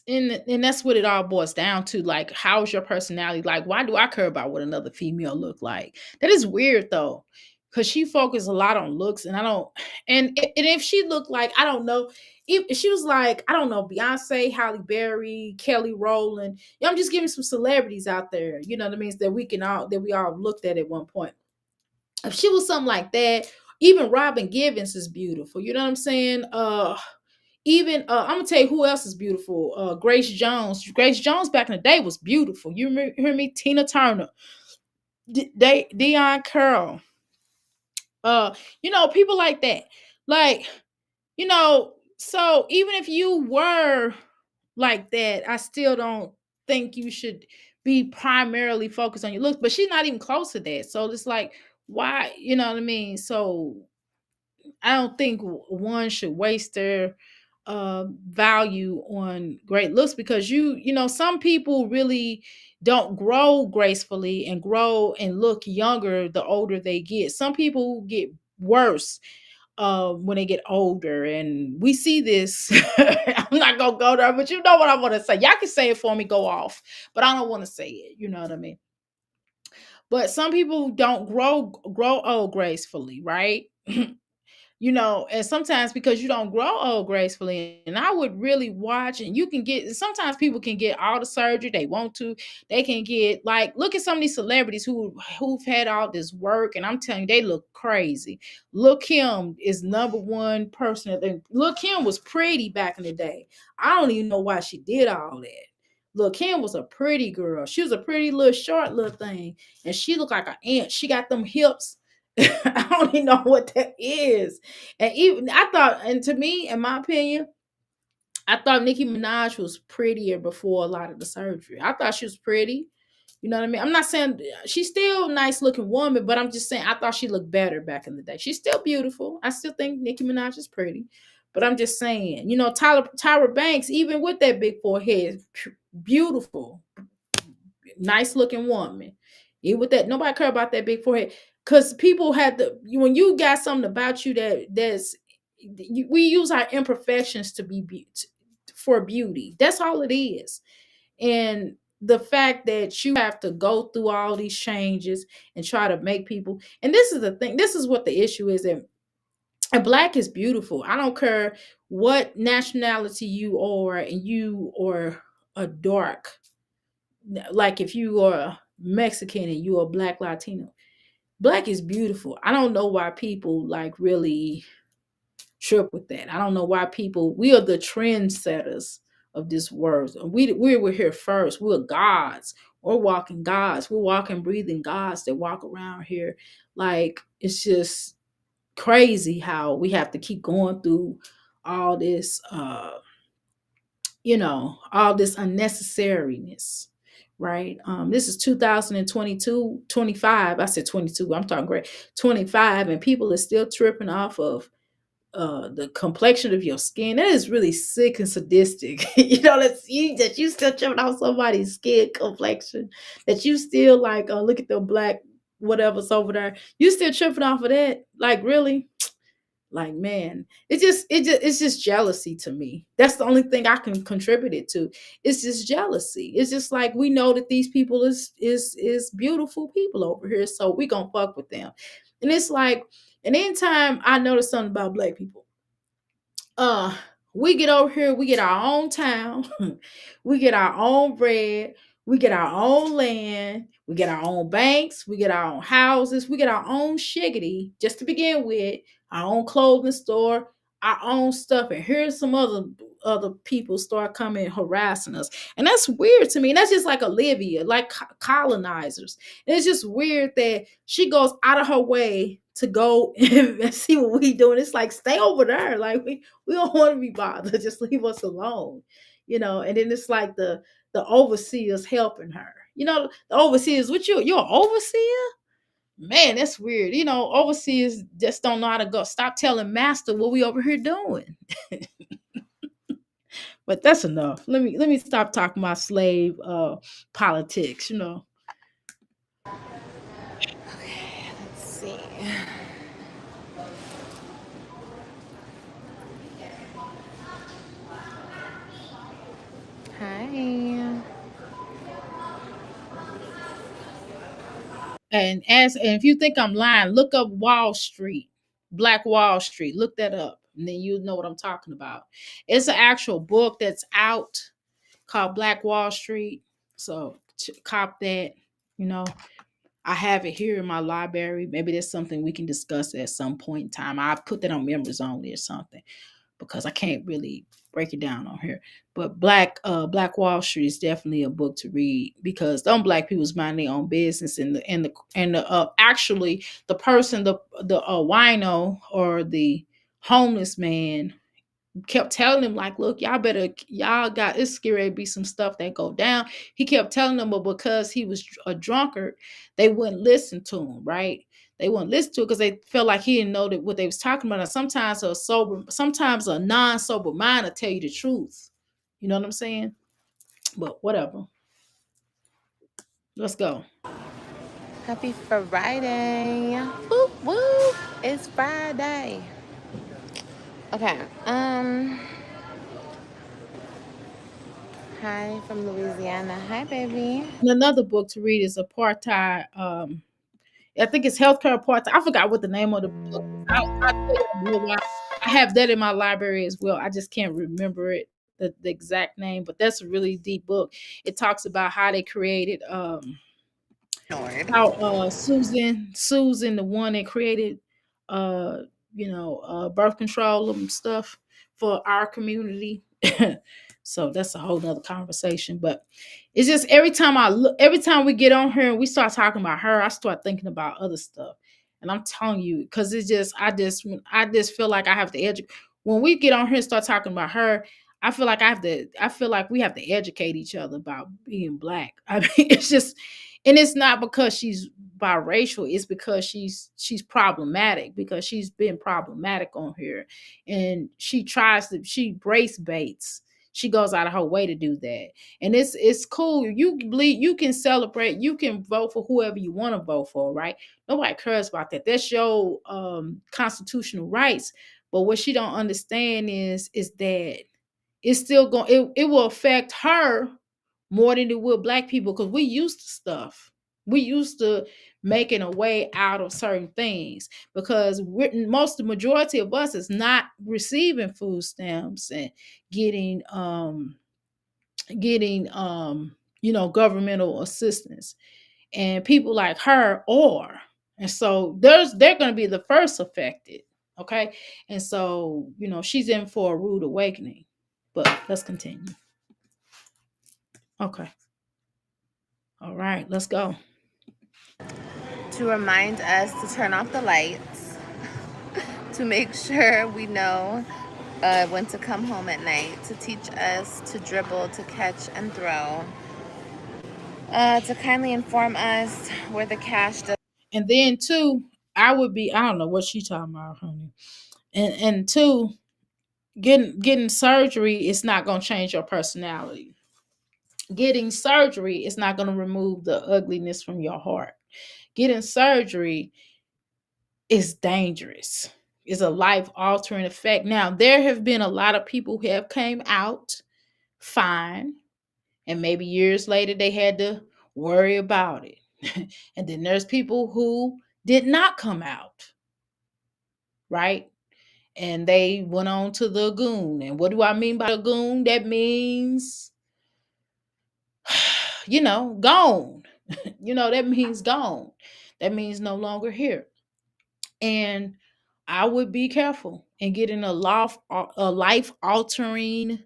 that's what it all boils down to. Like, how's your personality? Like, why do I care about what another female look like? That is weird though, because she focuses a lot on looks, and I don't. And if she looked like, I don't know, if she was like, I don't know, Beyonce, Halle Berry, Kelly Rowland. Yeah, I'm just giving some celebrities out there. You know what I mean? That we all looked at one point. If she was something like that, even Robin Givens is beautiful. You know what I'm saying? Even I'm gonna tell you who else is beautiful. Grace Jones. Grace Jones back in the day was beautiful. You hear me? Tina Turner, Dion Curl. You know, people like that. Like, you know, so even if you were like that, I still don't think you should be primarily focused on your looks. But she's not even close to that. So it's like, why? You know what I mean? So I don't think one should waste their value on great looks because you know some people really don't grow gracefully and grow and look younger the older they get. Some people get worse when they get older, and we see this. I'm not gonna go there, but you know what I want to say. Y'all can say it for me, go off, but I don't want to say it. You know what I mean? But some people don't grow old gracefully, right? You know, and sometimes because you don't grow old gracefully, and I would really watch, and you can get, sometimes people can get all the surgery they want to. They can get, like, look at some of these celebrities who've had all this work, and I'm telling you, they look crazy. Lil Kim is number one person. And Lil Kim was pretty back in the day. I don't even know why she did all that. Lil Kim was a pretty girl. She was a pretty little short little thing, and she looked like an ant. She got them hips. I don't even know what that is. And even I thought, and to me, in my opinion, I thought Nicki Minaj was prettier before a lot of the surgery. I thought she was pretty. You know what I mean? I'm not saying she's still a nice looking woman, but I'm just saying I thought she looked better back in the day. She's still beautiful. I still think Nicki Minaj is pretty. But I'm just saying, you know, Tyra Banks, even with that big forehead, beautiful, nice looking woman. Even with that, nobody care about that big forehead because people had when you got something about you we use our imperfections to for beauty. That's all it is. And the fact that you have to go through all these changes and try to make people, and this is the thing, this is what the issue is. And black is beautiful. I don't care what nationality you are, and you are a dark, like if you are Mexican and you are black Latino, black is beautiful. I don't know why people like really trip with that. I don't know why people, we are the trendsetters of this world. We were here first. We're gods. We're walking gods. We're walking, breathing gods that walk around here. Like, it's just crazy how we have to keep going through all this all this unnecessariness, right? This is 2022, 25. I said 22, I'm talking great, 25, and people are still tripping off of the complexion of your skin. That is really sick and sadistic. That you still tripping off somebody's skin complexion, that you still like, look at the black whatever's over there, you still tripping off of that, like, really? Like, man, it's just jealousy to me. That's the only thing I can contribute it to. It's just jealousy. It's just like, we know that these people is beautiful people over here, so we gonna fuck with them. And it's like, And anytime I notice something about black people, uh we get over here, we get our own town, we get our own bread, we get our own land, we get our own banks, we get our own houses, we get our own shiggity just to begin with, our own clothing store, our own stuff. And here's some other people start coming harassing us. And that's weird to me. And that's just like Olivia, like colonizers. And it's just weird that she goes out of her way to go and see what we doing. It's like, stay over there. Like, we don't want to be bothered. Just leave us alone. And then it's like the overseers helping her. The overseers, what you're an overseer? Man, that's weird. Overseers just don't know how to go. Stop telling master what we over here doing. But that's enough. Let me stop talking about slave politics. Okay, let's see. Hi. And if you think I'm lying, look up Wall Street, Black Wall Street. Look that up, and then you know what I'm talking about. It's an actual book that's out called Black Wall Street. So cop that. You know, I have it here in my library. Maybe there's something we can discuss at some point in time. I put that on members only or something because I can't really break it down on here. But Black Wall Street is definitely a book to read because them black people's mind their own business, and the actually the person, the wino or the homeless man kept telling him, like, look, y'all got, it's scary to be some stuff that go down. He kept telling them, but because he was a drunkard, they wouldn't listen to him, right? They wouldn't listen to it because they felt like he didn't know that what they was talking about. And sometimes a non-sober mind will tell you the truth. You know what I'm saying? But whatever. Let's go. Happy Friday. Whoop whoop. It's Friday. Okay. Hi from Louisiana. Hi, baby. And another book to read is Apartheid. I think it's Healthcare Apartheid. I forgot what the name of the book is. I'll tell you in a little while. I have that in my library as well. I just can't remember the exact name, but that's a really deep book. It talks about how they created Nord. how Susan, the one that created birth control and stuff for our community. So that's a whole nother conversation. But it's just every time we get on here and we start talking about her, I start thinking about other stuff. And I'm telling you, because it's just I just feel like I have to educate. When we get on here and start talking about her, I feel like we have to educate each other about being black. I mean, it's just, and it's not because she's biracial, it's because she's problematic, because she's been problematic on here, and she brace baits. She goes out of her way to do that, and it's cool. You can celebrate, you can vote for whoever you want to vote for, right? Nobody cares about that. That's your constitutional rights. But what she don't understand is that it's still going, it will affect her more than it will black people, because we used to stuff. We used to making a way out of certain things, because the majority of us is not receiving food stamps and getting governmental assistance, and people like her are. And so they're going to be the first affected. Okay. And so she's in for a rude awakening. But let's continue. Okay. All right, let's go. To remind us to turn off the lights, to make sure we know when to come home at night, to teach us to dribble, to catch and throw, to kindly inform us where the cash does. And then two, I don't know what she talking about, honey. And two, getting surgery is not gonna change your personality. Getting surgery is not gonna remove the ugliness from your heart. Getting surgery is dangerous. It's a life altering effect. Now, there have been a lot of people who have came out fine, and maybe years later they had to worry about it. And then there's people who did not come out. right? And they went on to the lagoon. And what do I mean by lagoon? That means, gone. That means gone. That means no longer here. And I would be careful in getting a life altering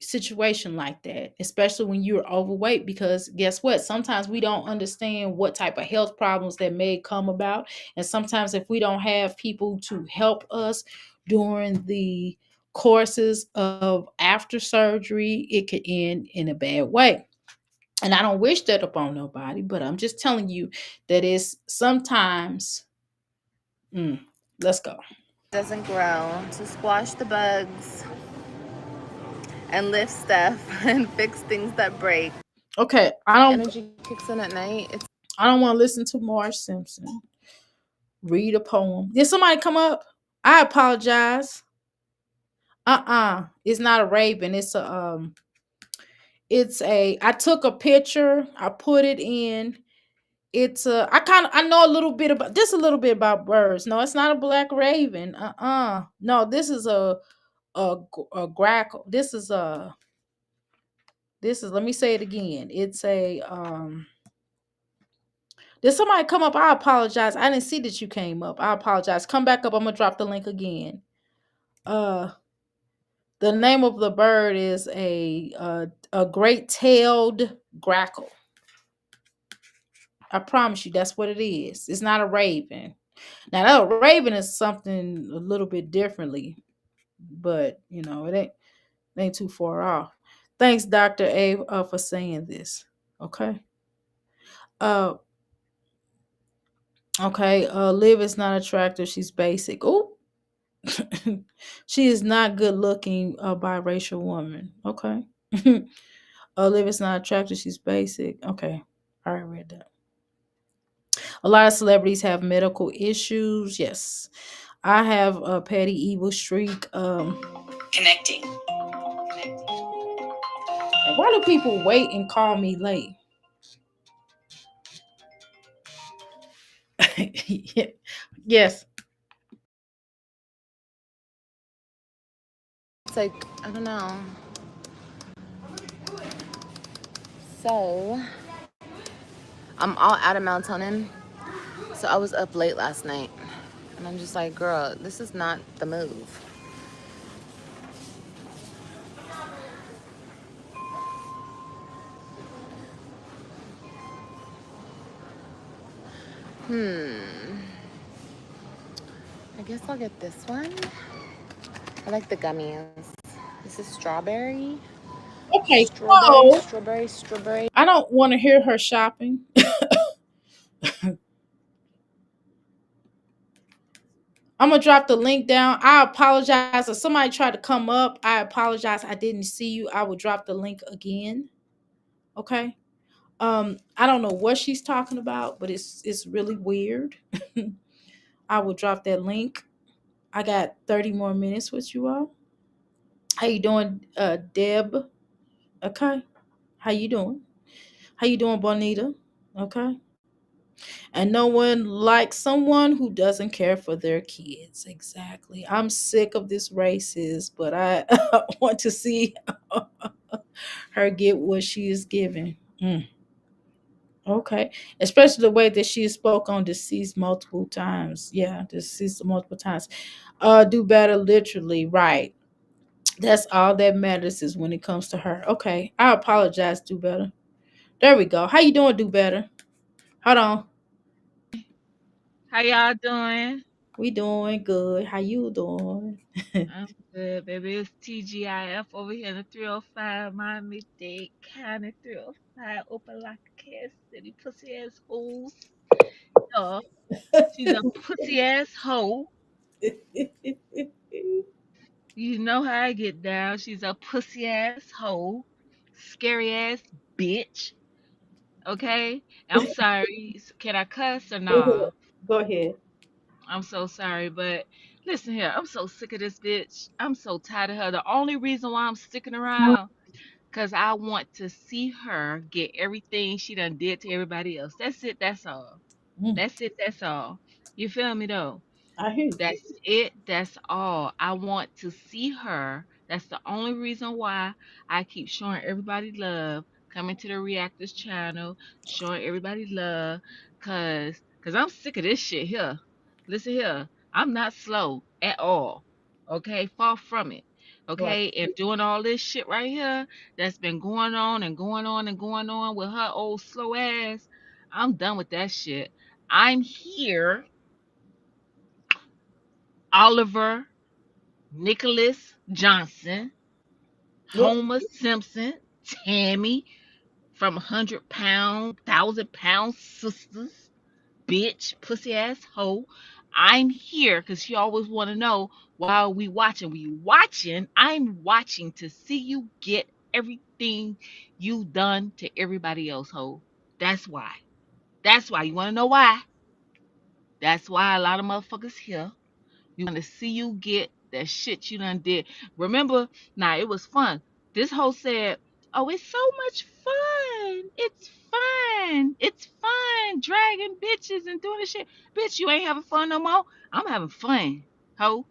situation like that, especially when you're overweight, because guess what? Sometimes we don't understand what type of health problems that may come about. And sometimes if we don't have people to help us during the courses of after surgery, it could end in a bad way. And I don't wish that upon nobody, but I'm just telling you that it's sometimes. Mm, let's go. Doesn't grow, to squash the bugs and lift stuff and fix things that break. Okay, Energy kicks in at night. It's I don't want to listen to Marge Simpson read a poem. Did somebody come up? I apologize. It's not a raven. I took a picture, I put it in. I know a little bit about, just a little bit about birds. No, it's not a black raven. No, this is a grackle. This is let me say it again. It's a Did somebody come up? I apologize. I didn't see that you came up. I apologize. Come back up. I'm gonna drop the link again. Uh the name of the bird is a great tailed grackle. I promise you that's what it is. It's not a raven. Now that raven is something a little bit differently, but it ain't too far off. Thanks, Dr. A, for saying this. Okay. Uh okay, Liv is not attractive, she's basic. Oh, she is not good looking, biracial woman. Okay. Olivia's not attractive. She's basic. Okay. I already read that. A lot of celebrities have medical issues. Yes. I have a petty evil streak. Connecting. Why do people wait and call me late? Yes. like, I don't know. So, I'm all out of melatonin. So, I was up late last night. And I'm just like, girl, this is not the move. I guess I'll get this one. I like the gummies. This is strawberry. Okay, Strawberry, so strawberry, strawberry. I don't want to hear her shopping. I'm gonna drop the link down. I apologize if somebody tried to come up. I apologize. I didn't see you. I will drop the link again. Okay. I don't know what she's talking about, but it's really weird. I will drop that link. I got 30 more minutes with you all. How you doing, Deb? Okay. How you doing? How you doing, Bonita? Okay. And no one likes someone who doesn't care for their kids. Exactly. I'm sick of this racist, but I want to see her get what she is given. Okay. Especially the way that she spoke on deceased multiple times. Yeah, deceased multiple times. Do better, literally, right. That's all that matters is when it comes to her. Okay. I apologize, do better. There we go. How you doing, do better? Hold on. How y'all doing? We doing good. How you doing? I'm good, baby. It's TGIF over here in the 305 Miami-Dade County 305, open like a Cass City, pussy ass hoes. Uh, she's a pussy ass hoe. You know how I get down. She's a pussy ass hoe. Scary ass bitch. Okay? I'm sorry. Can I cuss or Go ahead. nah? Go ahead. I'm so sorry, but listen here. I'm so sick of this bitch. I'm so tired of her. The only reason why I'm sticking around, because I want to see her get everything she done did to everybody else. That's it. That's all. Mm. That's it. That's all. You feel me though? I hear you. That's it. That's all. I want to see her. That's the only reason why I keep showing everybody love, coming to the Reactors channel, showing everybody love, cause I'm sick of this shit here. Listen here, I'm not slow at all. Okay, far from it. Right. Okay, and doing all this shit right here that's been going on and going on and going on with her old slow ass. I'm done with that shit. I'm here, Oliver Nicholas Johnson, Well, Homer Simpson, Tammy from 100 pound, 1,000 pound sisters, bitch, pussy ass hoe. I'm here because she always want to know why are we watching. We watching. I'm watching to see you get everything you done to everybody else, hoe. That's why. That's why. You want to know why? That's why a lot of motherfuckers here. We want to see you get that shit you done did. Remember, now it was fun. This hoe said, "Oh, it's so much fun. It's fun. It's fun dragging bitches and doing this shit. Bitch, you ain't having fun no more. I'm having fun, hoe.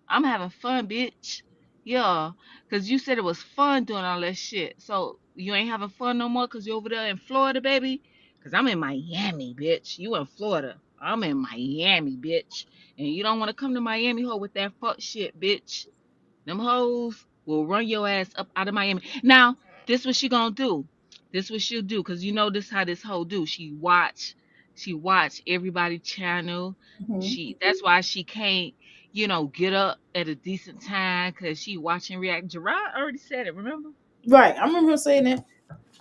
I'm having fun, bitch. Yeah, because you said it was fun doing all that shit. So you ain't having fun no more because you're over there in Florida, baby? Because I'm in Miami, bitch. You in Florida. I'm in Miami, bitch. And you don't want to come to Miami, hoe, with that fuck shit, bitch. Them hoes will run your ass up out of Miami. Now, this what she gonna do. This what she'll do, cause you know this how this hoe do. She watch everybody channel. mhm. That's why she can't, get up at a decent time, cause she watching react. Gerard already said it, remember? Right. I remember her saying that.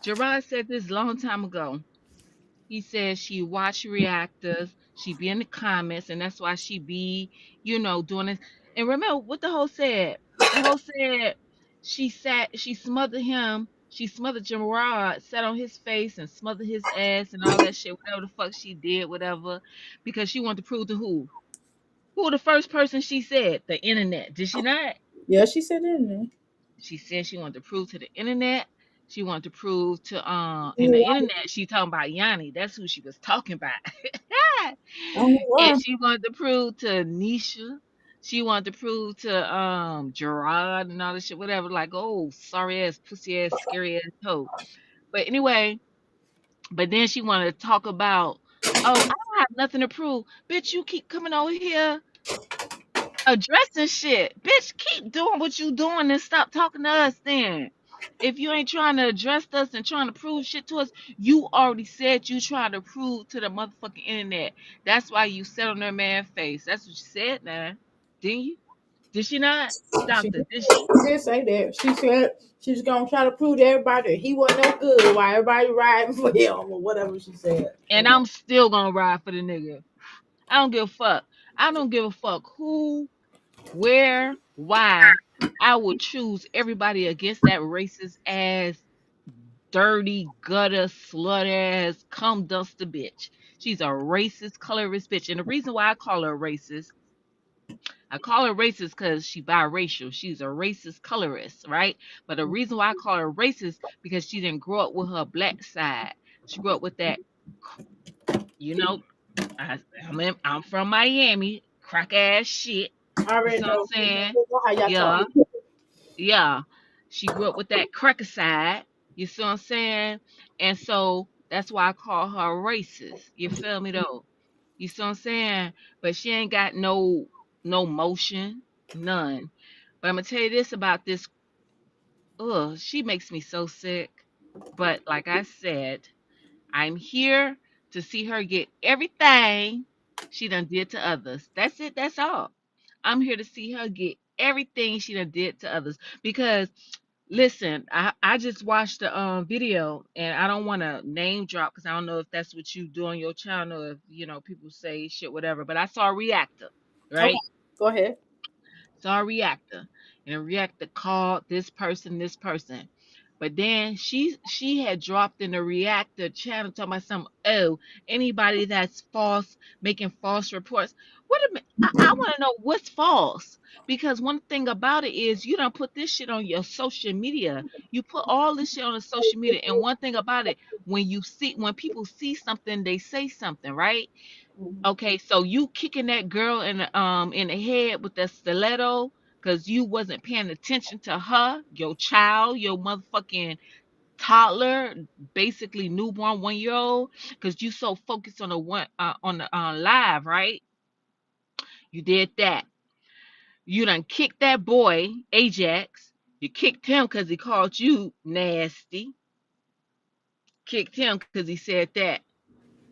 Gerard said this a long time ago. He says she watch reactors, she be in the comments, and that's why she be, doing this. And remember what the whole said? The whole said she smothered him, she smothered Gerard, sat on his face and smothered his ass and all that shit, whatever the fuck she did, whatever, because she wanted to prove to who? Who the first person she said? The internet. Did she not? Yeah, she said that in there. She said she wanted to prove to the internet. She wanted to prove to in the Yeah, internet she talking about Yanni. That's who she was talking about. I don't know And why. she wanted to prove to Nisha. She wanted to prove to Gerard and all this shit, whatever, like, oh, sorry ass, pussy ass, scary ass hoe. But anyway, but then she wanted to talk about, oh, I don't have nothing to prove. Bitch, you keep coming over here addressing shit. Bitch, keep doing what you doing and stop talking to us then. If you ain't trying to address us and trying to prove shit to us, you already said you trying to prove to the motherfucking internet. That's why you sat on that man's face. That's what you said now. Didn't you? Did she not? She Doctor, did, did she? she did say that. She said she was gonna try to prove to everybody that he wasn't no good while everybody riding for him or whatever she said. And I'm still gonna ride for the nigga. I don't give a fuck. I don't give a fuck who, where, why. I would choose everybody against that racist ass, dirty, gutter, slut ass, cum duster bitch. She's a racist, colorist bitch. And the reason why I call her racist because she biracial. She's a racist colorist, right? But the reason why I call her racist because she didn't grow up with her black side. She grew up with that, you know, I'm from Miami, crack ass shit. I You already see what know. I'm saying? You know how y'all talk. Yeah. Yeah, she grew up with that cracker side. You see what I'm saying? And so that's why I call her racist. You feel me though? You see what I'm saying? But she ain't got no motion, none. But I'm gonna tell you this about this. Ugh, she makes me so sick. But like I said, I'm here to see her get everything she done did to others. That's it. That's all. I'm here to see her get everything she done did to others. Because listen, I just watched the video and I don't want to name drop because I don't know if that's what you do on your channel, if people say shit, whatever. But I saw a reactor, Okay, right? go ahead. Saw a reactor. And a reactor called this person, this person. But then she had dropped in the reactor channel talking about some, oh, anybody that's false, making false reports. Wait a minute. I want to know what's false. Because one thing about it is you don't put this shit on your social media. You put all this shit on the social media. And one thing about it, when people see something, they say something, right? Mhm. Okay, so you kicking that girl in the head with the stiletto because you wasn't paying attention to her, your child, your motherfucking toddler, basically newborn 1 year old, because you so focused on the one on the live, right? You did that. You done kicked that boy, Ajax. You kicked him because he called you nasty. Kicked him because he said that,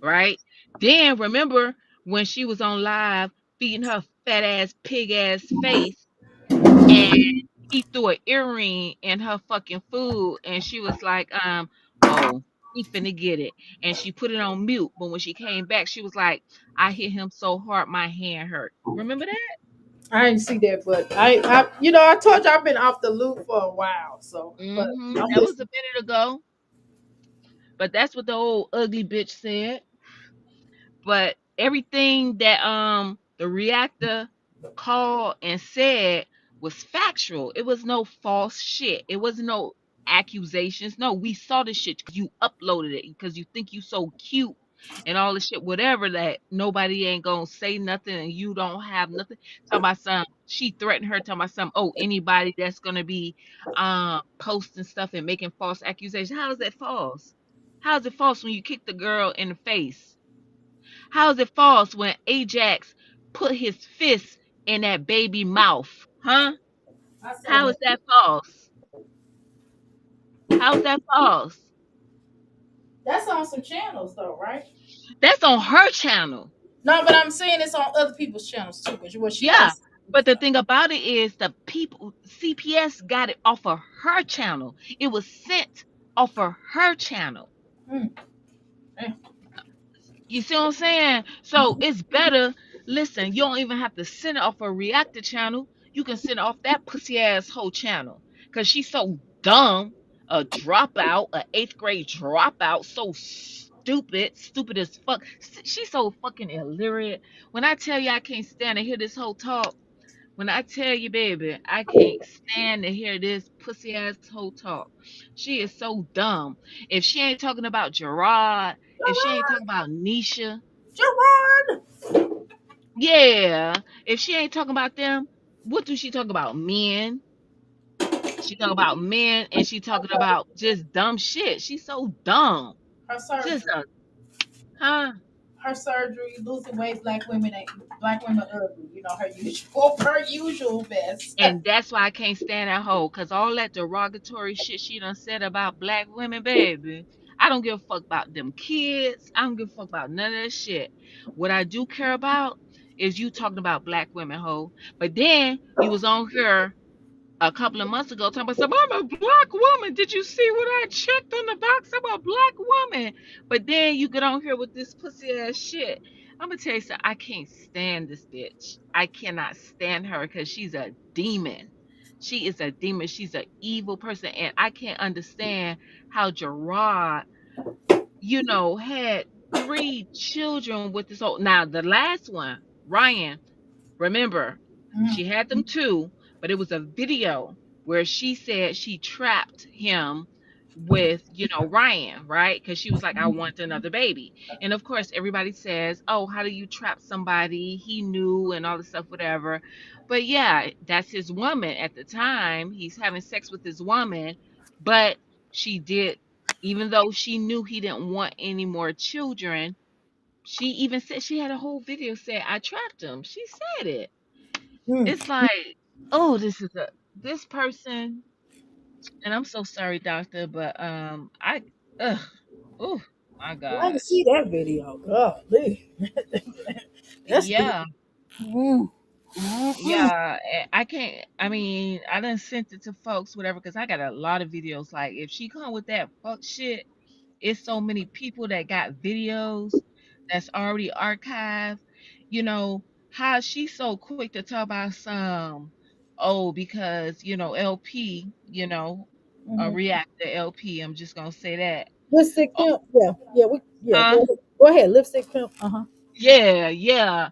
right? Then remember when she was on live feeding her fat ass, pig ass face, and he threw an earring in her fucking food, and she was like, oh, he finna get it. And she put it on mute. But when she came back, she was like, I hit him so hard my hand hurt. Remember that? I didn't see that, but I told you I've been off the loop for a while. So, but I'm That was a listening. minute ago. But that's what the old ugly bitch said. But everything that the reactor called and said was factual. It was no false shit. It was no accusations. No, we saw this shit because you uploaded it because you think you so cute and all this shit, whatever, that nobody ain't gonna say nothing and you don't have nothing. Talking about some, she threatened her, talking about some, oh, anybody that's gonna be posting stuff and making false accusations. How is that false? How is it false when you kick the girl in the face? How is it false when Ajax put his fist in that baby mouth? Huh? I saw How that. is that false? How is that false? That's on some channels though, right? That's on her channel. No, but I'm saying it's on other people's channels too. But well, she Yeah. has. But the thing about it is the people CPS got it off of her channel. It was sent off of her channel. Mm, eh. You see what I'm saying? So it's better. Listen, you don't even have to send it off a reactor channel. You can send it off that pussy ass whole channel. Cause she's so dumb, a dropout, a eighth grade dropout, so stupid, stupid as fuck. She's so fucking illiterate. When I tell you I can't stand to hear this whole talk, when I tell you, baby, I can't stand to hear this pussy ass whole talk. She is so dumb. If she ain't talking about Gerard, if she ain't Gerard, talking about Nisha, Gerard. yeah. If she ain't talking about them, what do she talk about? Men. She talk about men and she talking about just dumb shit. She's so dumb. Her Just surgery. a huh? Her surgery, losing weight. Black women ugly. You know her usual. Her usual best. And that's why I can't stand that hoe. Cause all that derogatory shit she done said about black women, baby. I don't give a fuck about them kids. I don't give a fuck about none of that shit. What I do care about is you talking about black women, hoe. But then you was on here a couple of months ago talking about some, I'm a black woman. Did you see what I checked on the box? I'm a black woman. But then you get on here with this pussy ass shit. I'm gonna tell you something. I can't stand this bitch. I cannot stand her because she's a demon. She is a demon. She's an evil person. And I can't understand how Gerard, had 3 children with this whole. Now, the last one, Ryan, remember, Mm, she had them too, but it was a video where she said she trapped him with, Ryan, right? Because she was like, I want another baby. And of course, everybody says, oh, how do you trap somebody? He knew and all this stuff, whatever. But yeah, that's his woman at the time. He's having sex with his woman, but she did, even though she knew he didn't want any more children, she even said she had a whole video said, I trapped him. She said it. mm. It's like, oh, this person, and I'm so sorry, doctor, but ugh, oh my Well, I can gosh, see that video. Golly. That's the. yeah, Mm, mm, mm. yeah. I can't. I mean, I done sent it to folks, whatever, because I got a lot of videos. Like, if she come with that fuck shit, it's so many people that got videos that's already archived. You know how she's so quick to talk about some, oh, because LP, a Hmm. reactor LP. I'm just gonna say that. Lipstick Oh, pimp. Yeah, yeah, yeah. huh? Go ahead. Lipstick pimp. Uh huh. Yeah, yeah.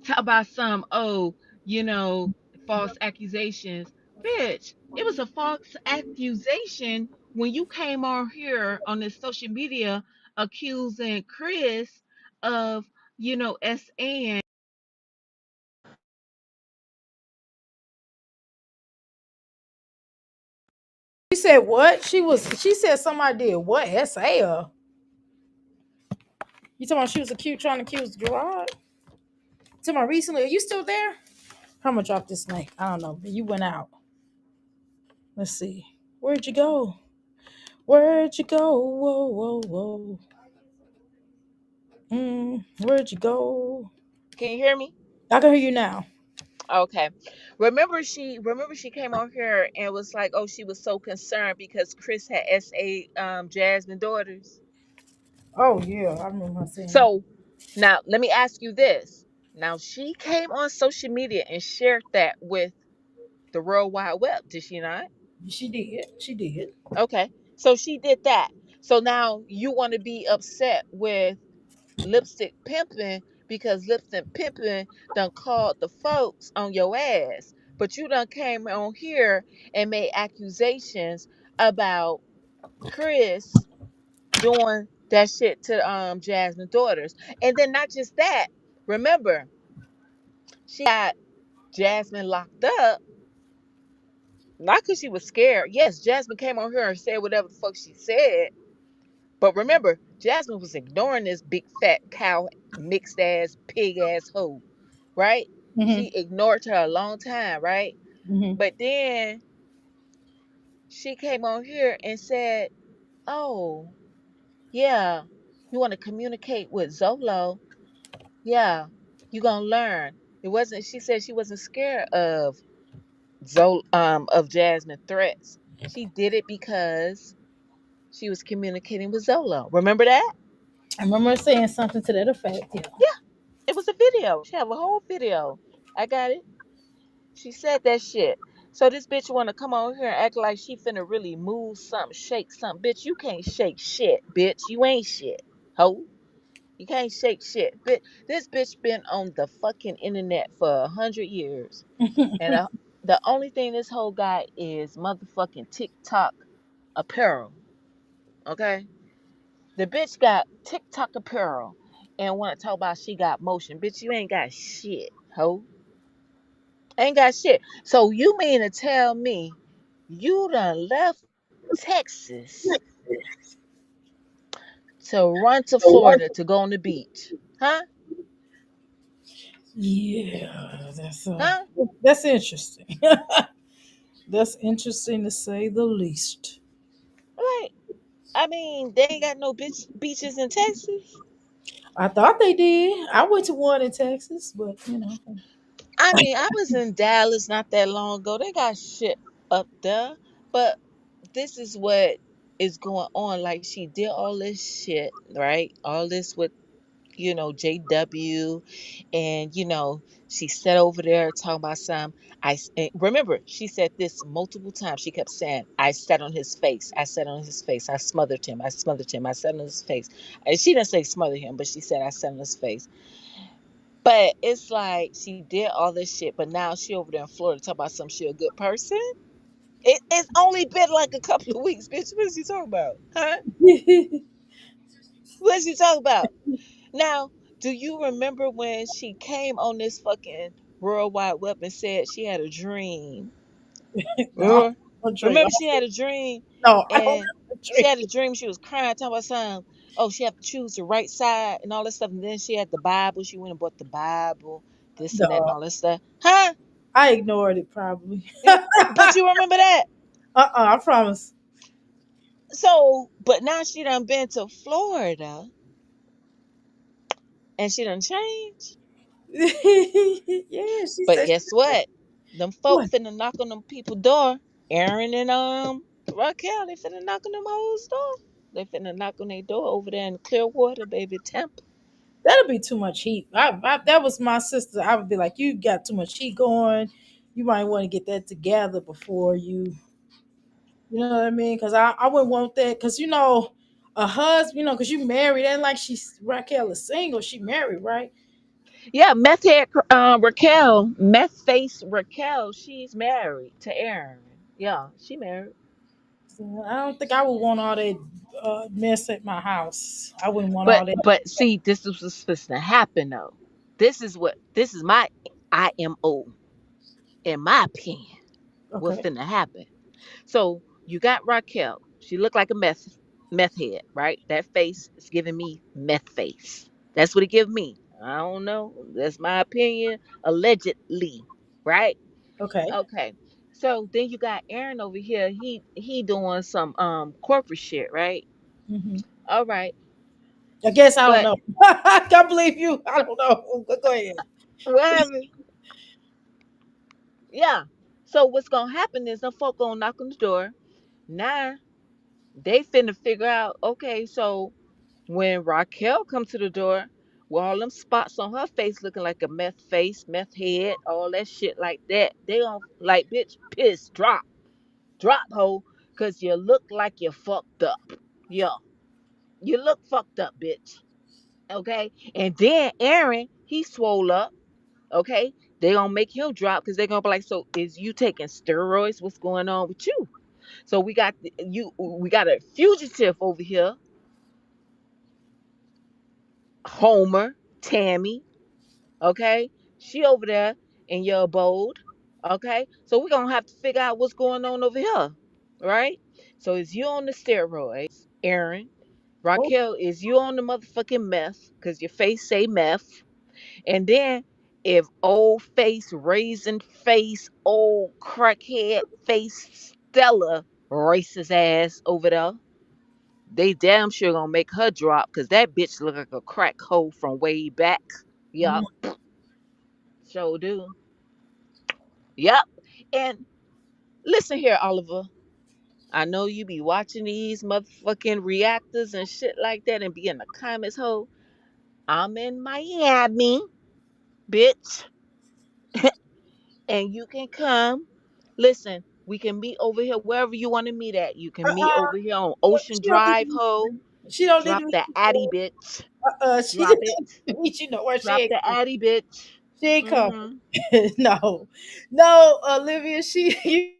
Talk about some, oh, you know, false accusations. Bitch, it was a false accusation when you came on here on this social media accusing Chris of, SN. She said what? She said somebody did what? SA her. You talking about she was accused trying to accuse Gerard? Talking about recently. Are you still there? I'm gonna drop this link. I don't know. You went out. Let's see. Where'd you go? Where'd you go? Whoa, whoa, whoa. Where'd you go? Can you hear me? I can hear you now. Okay. Remember she came on here and was like, oh, she was so concerned because Chris had SA Jasmine daughters. Oh yeah, I remember her saying that. So now let me ask you this. Now she came on social media and shared that with the World Wide Web, did she not? She did. She did. Okay. So she did that. So now you want to be upset with Lipstick Pimpin' because Lipstick Pimpin' done called the folks on your ass. But you done came on here and made accusations about Chris doing that shit to Jasmine's daughters. And then not just that, remember, she got Jasmine locked up, not because she was scared. Yes, Jasmine came on here and said whatever the fuck she said. But remember, Jasmine was ignoring this big fat cow mixed ass pig ass hoe, right? Hmm. She ignored her a long time, right? Hmm. But then she came on here and said, oh, yeah, you want to communicate with Zolo? Yeah, you gonna learn. It wasn't. She said she wasn't scared of of Jasmine threats. She did it because she was communicating with Zolo. Remember that? I remember her saying something to that effect. Yeah. Yeah, it was a video. She have a whole video. I got it. She said that shit. So this bitch wanna come on here and act like she finna really move something, shake something. Bitch, you can't shake shit, bitch. You ain't shit. Ho. You can't shake shit. This bitch been on the fucking internet for 100 years. And the only thing this whole guy is motherfucking TikTok apparel. Okay? The bitch got TikTok apparel and wanna talk about she got motion. Bitch, you ain't got shit, ho. Ain't got shit. So you mean to tell me you done left Texas to run to Florida to go on the beach? Huh? Yeah, Huh? that's interesting. That's interesting to say the least. Right. I mean, they ain't got no beaches in Texas. I thought they did. I went to one in Texas, but you know. I mean, I was in Dallas not that long ago. They got shit up there. But this is what is going on. Like, she did all this shit, right? All this with, JW. And, she sat over there talking about some. And remember, she said this multiple times. She kept saying, I sat on his face. I sat on his face. I smothered him. I smothered him. I sat on his face. And she didn't say smother him, but she said, I sat on his face. But it's like she did all this shit, but now she over there in Florida talking about some she a good person. It's only been like a couple of weeks, bitch. What is she talking about? Huh? What is she talking about? Now, do you remember when she came on this fucking World Wide Web and said she had a dream? No, Remember? a drink. Remember she had a dream No, I don't and have a she drink. had a dream she was crying, talking about something. Oh, she had to choose the right side and all this stuff. And then she had the Bible. She went and bought the Bible, this and that and No, all this stuff. Huh? I ignored it probably. But you remember that? I promise. So, but now she done been to Florida and she done changed. Yeah, she But said guess what? Them folk what? finna knock on them people door. Aaron and Raquel, they finna knock on them hoes door. They finna knock on their door over there in Clearwater, baby, Temp. That'll be too much heat. That was my sister. I would be like, you got too much heat going. You might want to get that together before you. You know what I mean? Because I wouldn't want that. Because a husband, because you married, ain't like she's Raquel is single. She married, right? Yeah, meth head Raquel, meth face Raquel, she's married to Aaron. Yeah, she married. So I don't think I would want all that mess at my house. I wouldn't want But all that. but see, this is what's supposed to happen though. This is my IMO, in my opinion, what's Okay. finna happen. So you got Raquel. She looked like a meth head, right? That face is giving me meth face. That's what it give me. I don't know. That's my opinion. Allegedly, right? Okay. Okay. So then you got Aaron over here. He doing some corporate shit, right? Hmm. All right. I guess I don't But know. I can't believe you. I don't know. Go ahead. whatever. Yeah. So what's gonna happen is the folk gonna knock on the door. Now they finna figure out, okay, so when Raquel come to the door with all them spots on her face looking like a meth face, meth head, all that shit like that, they gon' like, bitch, piss, drop, hoe, cause you look like you fucked up. Yeah, you look fucked up, bitch. Okay, and then Aaron, he swole up. Okay, they gonna make him drop because they gonna be like, so is you taking steroids? What's going on with you? So we got a fugitive over here, Homer, Tammy. Okay, she over there in your abode. Okay, so we're gonna have to figure out what's going on over here, right? So is you on the steroids, Aaron? Oh, Raquel, is you on the motherfucking meth? Cause your face say meth. And then if old face, raisin face, old crackhead face Stella racist ass over there, they damn sure gonna make her drop because that bitch look like a crack hoe from way back. mm, Yup, sure do. Yup. And listen here, Oliver. I know you be watching these motherfucking reactors and shit like that and be in the comments hole. I'm in Miami, bitch. And you can come. Listen, we can meet over here wherever you want to meet at. You can meet uh-uh. over here on Ocean She don't need Drive, to ho. meet. She don't need Drop to meet. the Addy, bitch. She Drop didn't it. meet. You know where she Drop ain't the coming. Addy, bitch. She ain't coming. Mm-hmm. No, no, Olivia. She you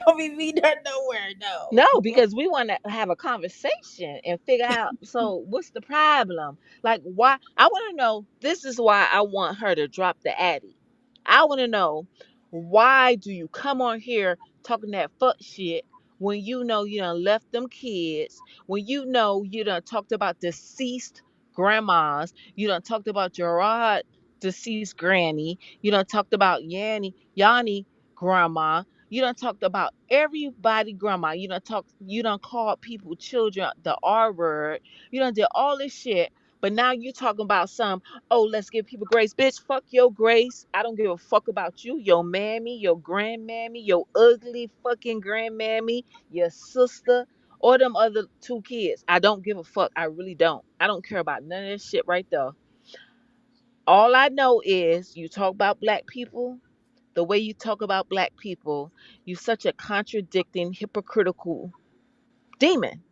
don't be meeting her nowhere. No. No, because we want to have a conversation and figure out, so what's the problem? Like, why? I want to know. This is why I want her to drop the Addy. I want to know, why do you come on here talking that fuck shit when you know you done left them kids, when you know you done talked about deceased grandmas, you done talked about Gerard deceased granny, you done talked about Yanni grandma, you done talked about everybody grandma. You done called people children the R word. You done did all this shit. But now you talking about some, oh, let's give people grace. Bitch, fuck your grace. I don't give a fuck about you, your mammy, your grandmammy, your ugly fucking grandmammy, your sister, or them other two kids. I don't give a fuck. I really don't. I don't care about none of this shit right there. All I know is you talk about black people, the way you talk about black people, you such a contradicting, hypocritical demon.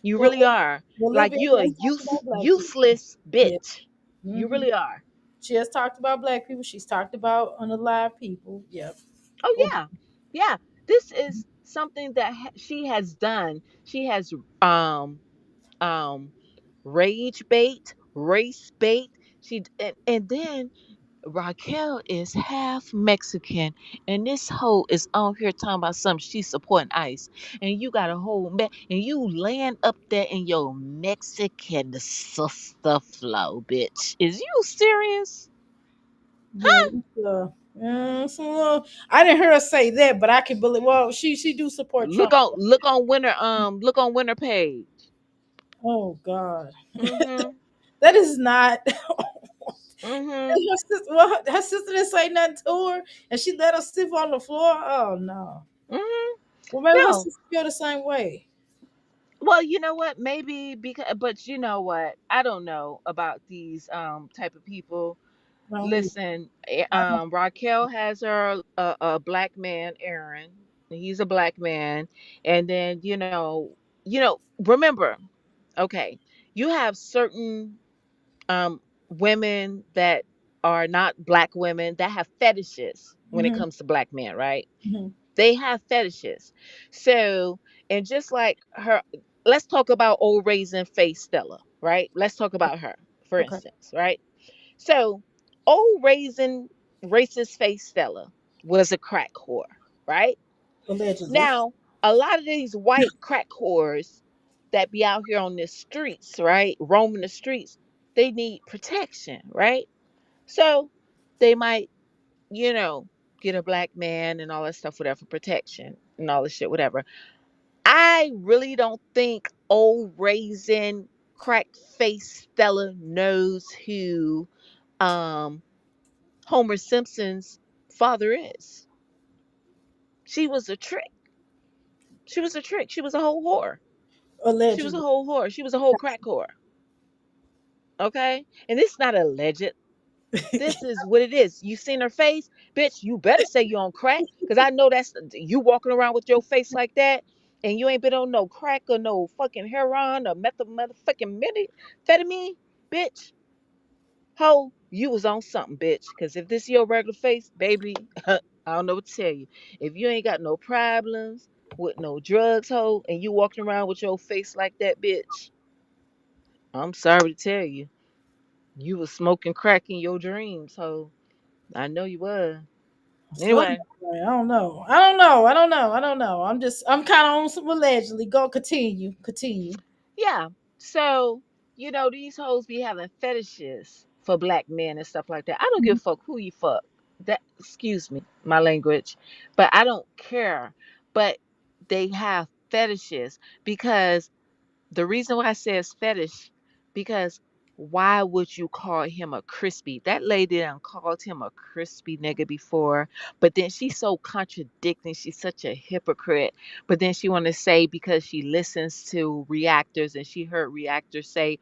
You Well, really are. Like Olivia you a has talked about black people. useless Yeah. bitch. You Hmm. really are. She has talked about black people. She's talked about unalive people. Yep. Oh Well, yeah. Yeah. This is something that she has done. She has um um rage bait, race bait. And then Raquel is half Mexican, and this hoe is on here talking about something she's supporting ICE, and you got a whole and you laying up there in your Mexican sister flow, bitch. Is you serious? yeah. So, I didn't hear her say that, but I can believe. Well, she do support Trump. Look on winter page. Oh God, Mhm. that is not. Mhm. Her sister didn't say nothing to her, and she let her sit on the floor. Oh no. Mhm. Well, maybe her No. sister feel the same way. Well, you know what? Maybe because, but you know what? I don't know about these type of people. No, Listen, I don't. Raquel has her a black man, Aaron. He's a black man. And then, remember, okay, you have certain women that are not black women that have fetishes when it Hmm. comes to black men, right? Hmm. They have fetishes. So, and just like her, let's talk about old raisin face Stella, right? Let's talk about her, for Okay. instance, right? So, old raisin racist face Stella was a crack whore, right? Allegedly. Now, a lot of these white crack whores that be out here on the streets, right, roaming the streets, they need protection, right? So they might, you know, get a black man and all that stuff, whatever, for protection and all this shit, whatever. I really don't think old raisin crack face Stella knows who um Homer Simpson's father is. She was a trick. She was a trick. She was a whole whore. She was a Allegedly. whole whore. She was a whole crack whore. Okay? And this is not alleged. This is what it is. You seen her face? Bitch, you better say you on crack. Cause I know that's you walking around with your face like that and you ain't been on no crack or no fucking heroin or motherfucking methamphetamine, bitch. Ho, you was on something, bitch. Cause if this your regular face, baby, I don't know what to tell you. If you ain't got no problems with no drugs, ho, and you walking around with your face like that, bitch, I'm sorry to tell you, you was smoking crack in your dreams, ho. I know you was. Something. Anyway, I don't know. I don't know. I don't know. I don't know. I'm kind of on some allegedly. Go continue. Continue. yeah. So, these hoes be having fetishes for black men and stuff like that. I don't give Mhm. a fuck who you fuck. That excuse me, my language. But I don't care. But they have fetishes because the reason why I say it's fetish, because why would you call him a crispy? That lady done called him a crispy nigga before, but then she's so contradicting. She's such a hypocrite. But then she want to say because she listens to reactors and she heard reactors say,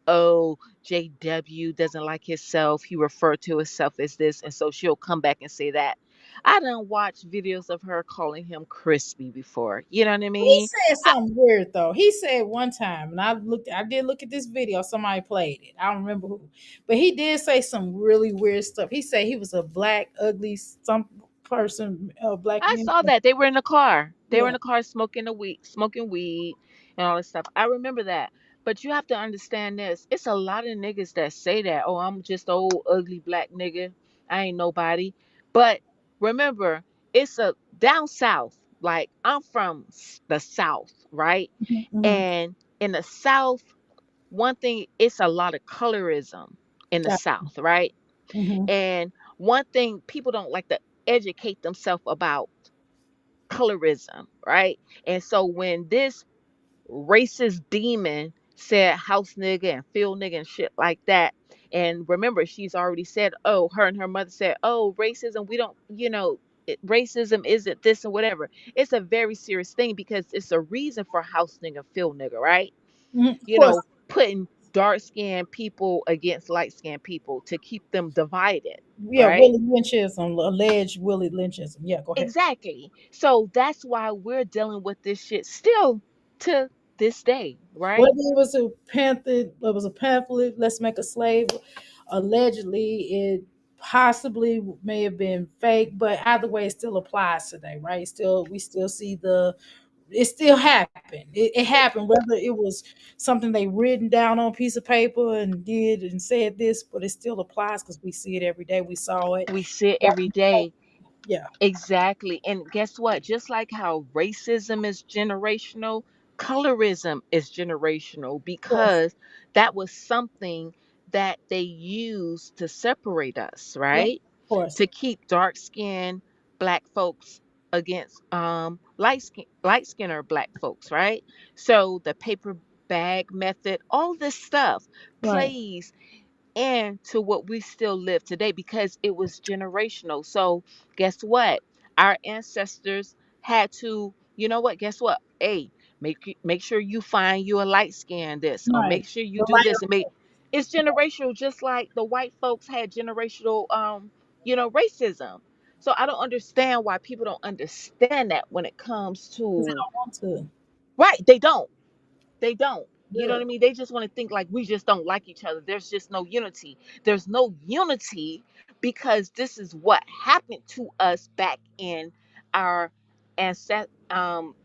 "Oh, JW doesn't like himself. He referred to himself as this," and so she'll come back and say that. I done watched videos of her calling him crispy before. You know what I He mean? said something weird though. He said one time, and I did look at this video. Somebody played it. I don't remember who, but he did say some really weird stuff. He said he was a black, ugly, some person, black I man. saw that. They were in the car. They were in Yeah. the car smoking weed and all this stuff. I remember that. But you have to understand this. It's a lot of niggas that say that. Oh, I'm just old ugly black nigga. I ain't nobody. But remember, it's a down south. Like I'm from the south, right? Hmm. And in the south, one thing, it's a lot of colorism in the Got. south, right? Hmm. And one thing people don't like to educate themselves about colorism, right? And so when this racist demon said house nigga and field nigga and shit like that, and remember, she's already said, oh, her and her mother said, oh, racism, we don't, racism isn't this and whatever. It's a very serious thing because it's a reason for house nigga, field nigga, right? Hmm. Of You course. know, putting dark skinned people against light skinned people to keep them divided, Yeah, right? Willie Lynchism, alleged Willie Lynchism. Yeah, go ahead. Exactly. So that's why we're dealing with this shit still to this day, right? Whether it was a pamphlet, it was a pamphlet. Let's make a slave. Allegedly, it possibly may have been fake, but either way, it still applies today, right? Still, we still see the. It still happened. It happened, whether it was something they written down on a piece of paper and did and said this, but it still applies because we see it every day. We saw it. We see it every day. Yeah, Exactly. And guess what? Just like how racism is generational, colorism is generational of course. because that was something that they used to separate us, Yeah, right? of course. To keep dark skinned black folks against light skinner black folks, right? So the paper bag method, all this stuff Right. plays and to what we still live today because it was generational. So, guess what? Our ancestors had to, you know what? Guess what? Hey, make sure you find you a light skin this or Right. make sure you The do this lighter. and make it's generational just like the white folks had generational racism. So I don't understand why people don't understand that when it comes Because I to, don't want to. right, they don't. They don't. You know what Good. I mean? They just want to think like we just don't like each other. There's just no unity. There's no unity because this is what happened to us back in our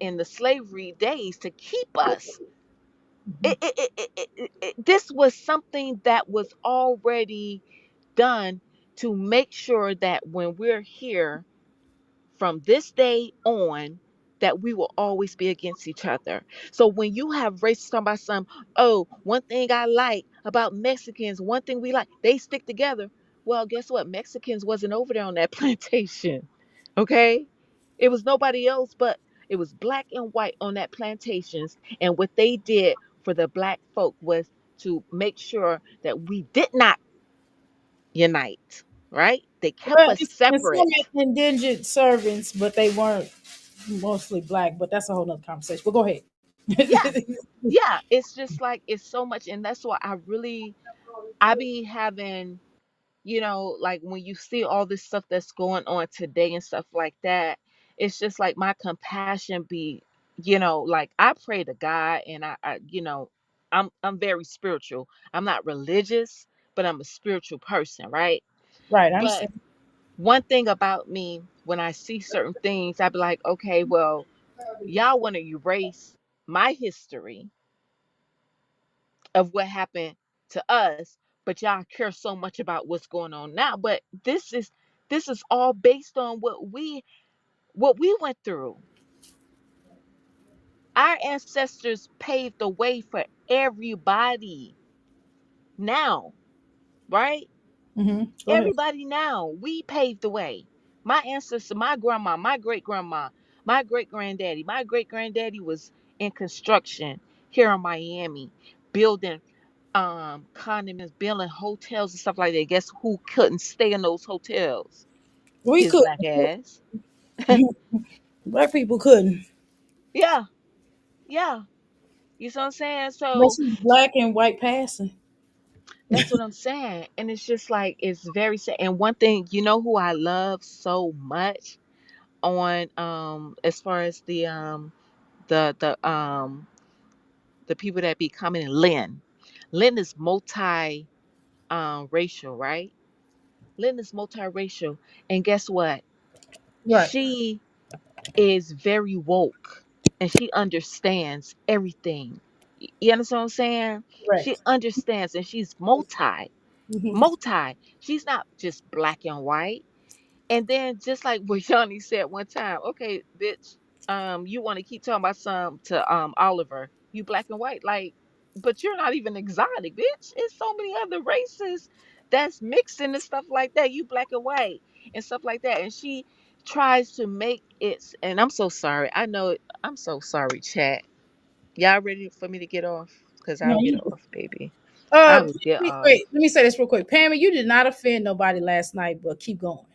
in the slavery days to keep us. Mhm. This was something that was already done to make sure that when we're here from this day on, that we will always be against each other. So when you have racists talking about some, oh, one thing I like about Mexicans, one thing we like, they stick together. Well, guess what? Mexicans wasn't over there on that plantation. Okay? It was nobody else but it was black and white on that plantations. And what they did for the black folk was to make sure that we did not unite, right? They kept Well, us and some separate. indigent servants, but they weren't mostly black. But that's a whole nother conversation. But go ahead. Yeah, yeah, it's just like it's so much, and that's why I be having, like when you see all this stuff that's going on today and stuff like that, it's just like my compassion be, like I pray to God, and I'm very spiritual. I'm not religious, but I'm a spiritual person, right? Right, I But understand. one thing about me, when I see certain things, I be like, okay, well, y'all want to erase my history of what happened to us, but y'all care so much about what's going on now. But this is all based on what we went through. Our ancestors paved the way for everybody now, right? Go ahead. Everybody now. We paved the way. My ancestor, my grandma, my great grandma, my great granddaddy, my great granddaddy was in construction here in Miami, building condominiums, building hotels and stuff like that. Guess who couldn't stay in those hotels? We His could. black ass. Black people couldn't. Yeah, yeah. You see what I'm saying? But So she's black and white passing. that's what I'm saying. And it's just like it's very sad. And one thing, who I love so much on as far as the people that be coming in, Lynn. Lynn is multi racial, right? Lynn is multiracial. And guess what? Right. She is very woke and she understands everything. You understand what I'm saying? She Correct. understands and she's multi. Hmm. Multi. She's not just black and white. And then just like what Yanni said one time, okay, bitch, you want to keep talking about some to Oliver, you black and white, like, but you're not even exotic, bitch. It's so many other races that's mixing and stuff like that. You black and white and stuff like that. And she tries to make it, and I'm so sorry. I know I'm so sorry, chat. Y'all ready for me to get off? Because No, I'll get you. off, baby. I will get off. Wait. Let me say this real quick. Pammy, you did not offend nobody last night, but keep going.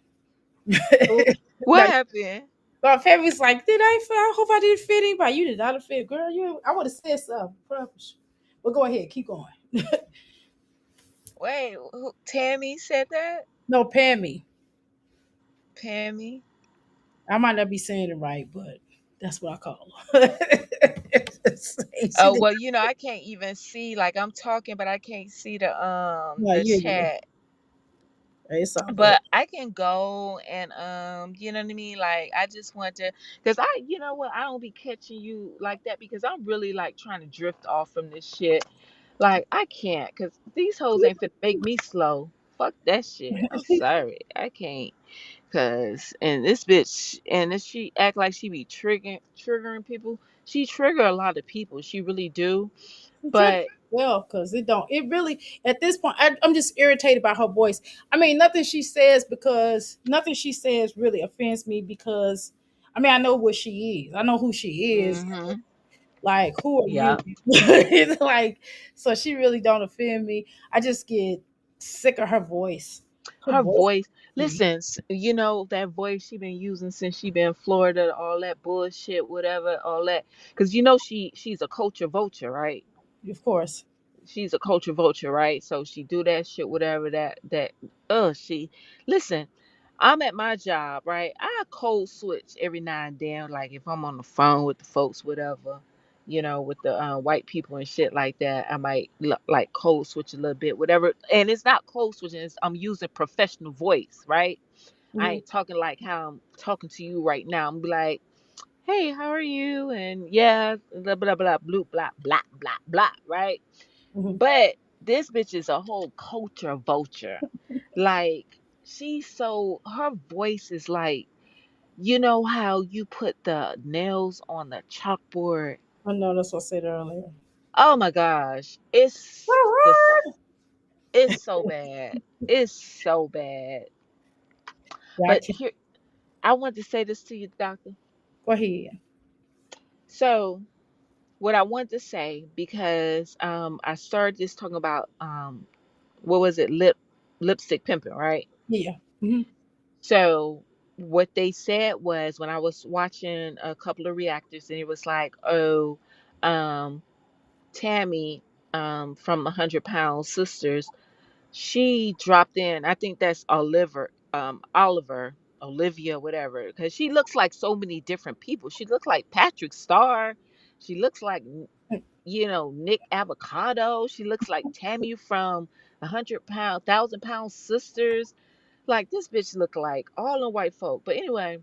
Who- No, What happened? but Pammy's like, did I? I hope I didn't offend anybody. You did not offend, girl. You. I would have said something. Promise. But go ahead. Keep going. Wait, Tammy said that? No, Pammy. Pammy. I might not be saying it right, but that's what I call her. She Oh did. well, I can't even see. Like I'm talking, but I can't see the No, the you. chat. It's all good. But I can go and you know what I mean. Like I just want to, cause you know what, I don't be catching you like that because I'm really like trying to drift off from this shit. Like I can't, cause these hoes ain't finna make me slow. Fuck that shit. I'm sorry, I can't. Cause and this bitch and this she act like she be triggering people. She trigger a lot of people. She really do. It triggered But well because it don't. It really at this point. I'm just irritated by her voice. I mean, nothing she says really offends me because I mean I know what she is. I know who she is. hmm Like who are you? yeah, It's like so she really don't offend me. I just get sick of her voice. Her her voice. voice. Listen, that voice she been using since she been in Florida. All that bullshit, whatever, all that. Cause she's a culture vulture, right? Of course. She's a culture vulture, right? So she do that shit, whatever that. She listen. I'm at my job, right? I code switch every now and then, like if I'm on the phone with the folks, whatever, with the white people and shit like that. I might like code switch a little bit, whatever. And it's not code switching; I'm using professional voice, right? I Mhm. ain't talking like how I'm talking to you right now. I'm be like, "Hey, how are you?" And yeah, blah blah blah, blue blah blah blah blah, right? Mhm. But this bitch is a whole culture vulture. Like her voice is like, you know how you put the nails on the chalkboard? I know that's what I said earlier. Oh my gosh. It's so bad. It's so bad. Yeah, I But can't. here I want to say this to you, doctor. Go ahead. So what I want to say, because I started just talking about what was it, lipstick pimping, right? Yeah. Hmm. So what they said was, when I was watching a couple of reactors, and it was like, oh, um, Tammy, from 100 Pound Sisters, she dropped in. I think that's Olivia, whatever, because she looks like so many different people. She looks like Patrick Starr. She looks like, Nick Avocado. She looks like Tammy from 100 Pound, 1,000 Pound Sisters. Like, this bitch look like all the white folk. But anyway,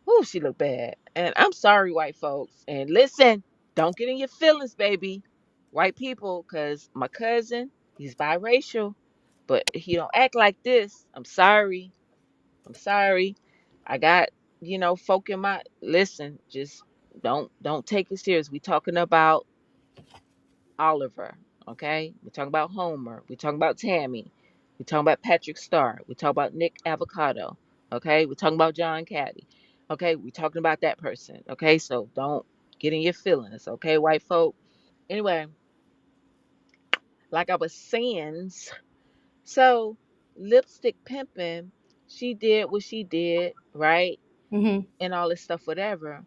whoo, she look bad. And I'm sorry, white folks. And listen, don't get in your feelings, baby. White people, because my cousin, he's biracial, but he don't act like this. I'm sorry. I'm sorry. I got, folk in my listen, just don't take it serious. We talking about Oliver, okay? We're talking about Homer. We're talking about Tammy. We're talking about Patrick Starr. We're talking about Nick Avocado, okay? We're talking about John Caddy, okay? We're talking about that person, okay? So don't get in your feelings, okay, white folk? Anyway, like I was saying, so lipstick pimping, she did what she did, right? Hmm. And all this stuff, whatever.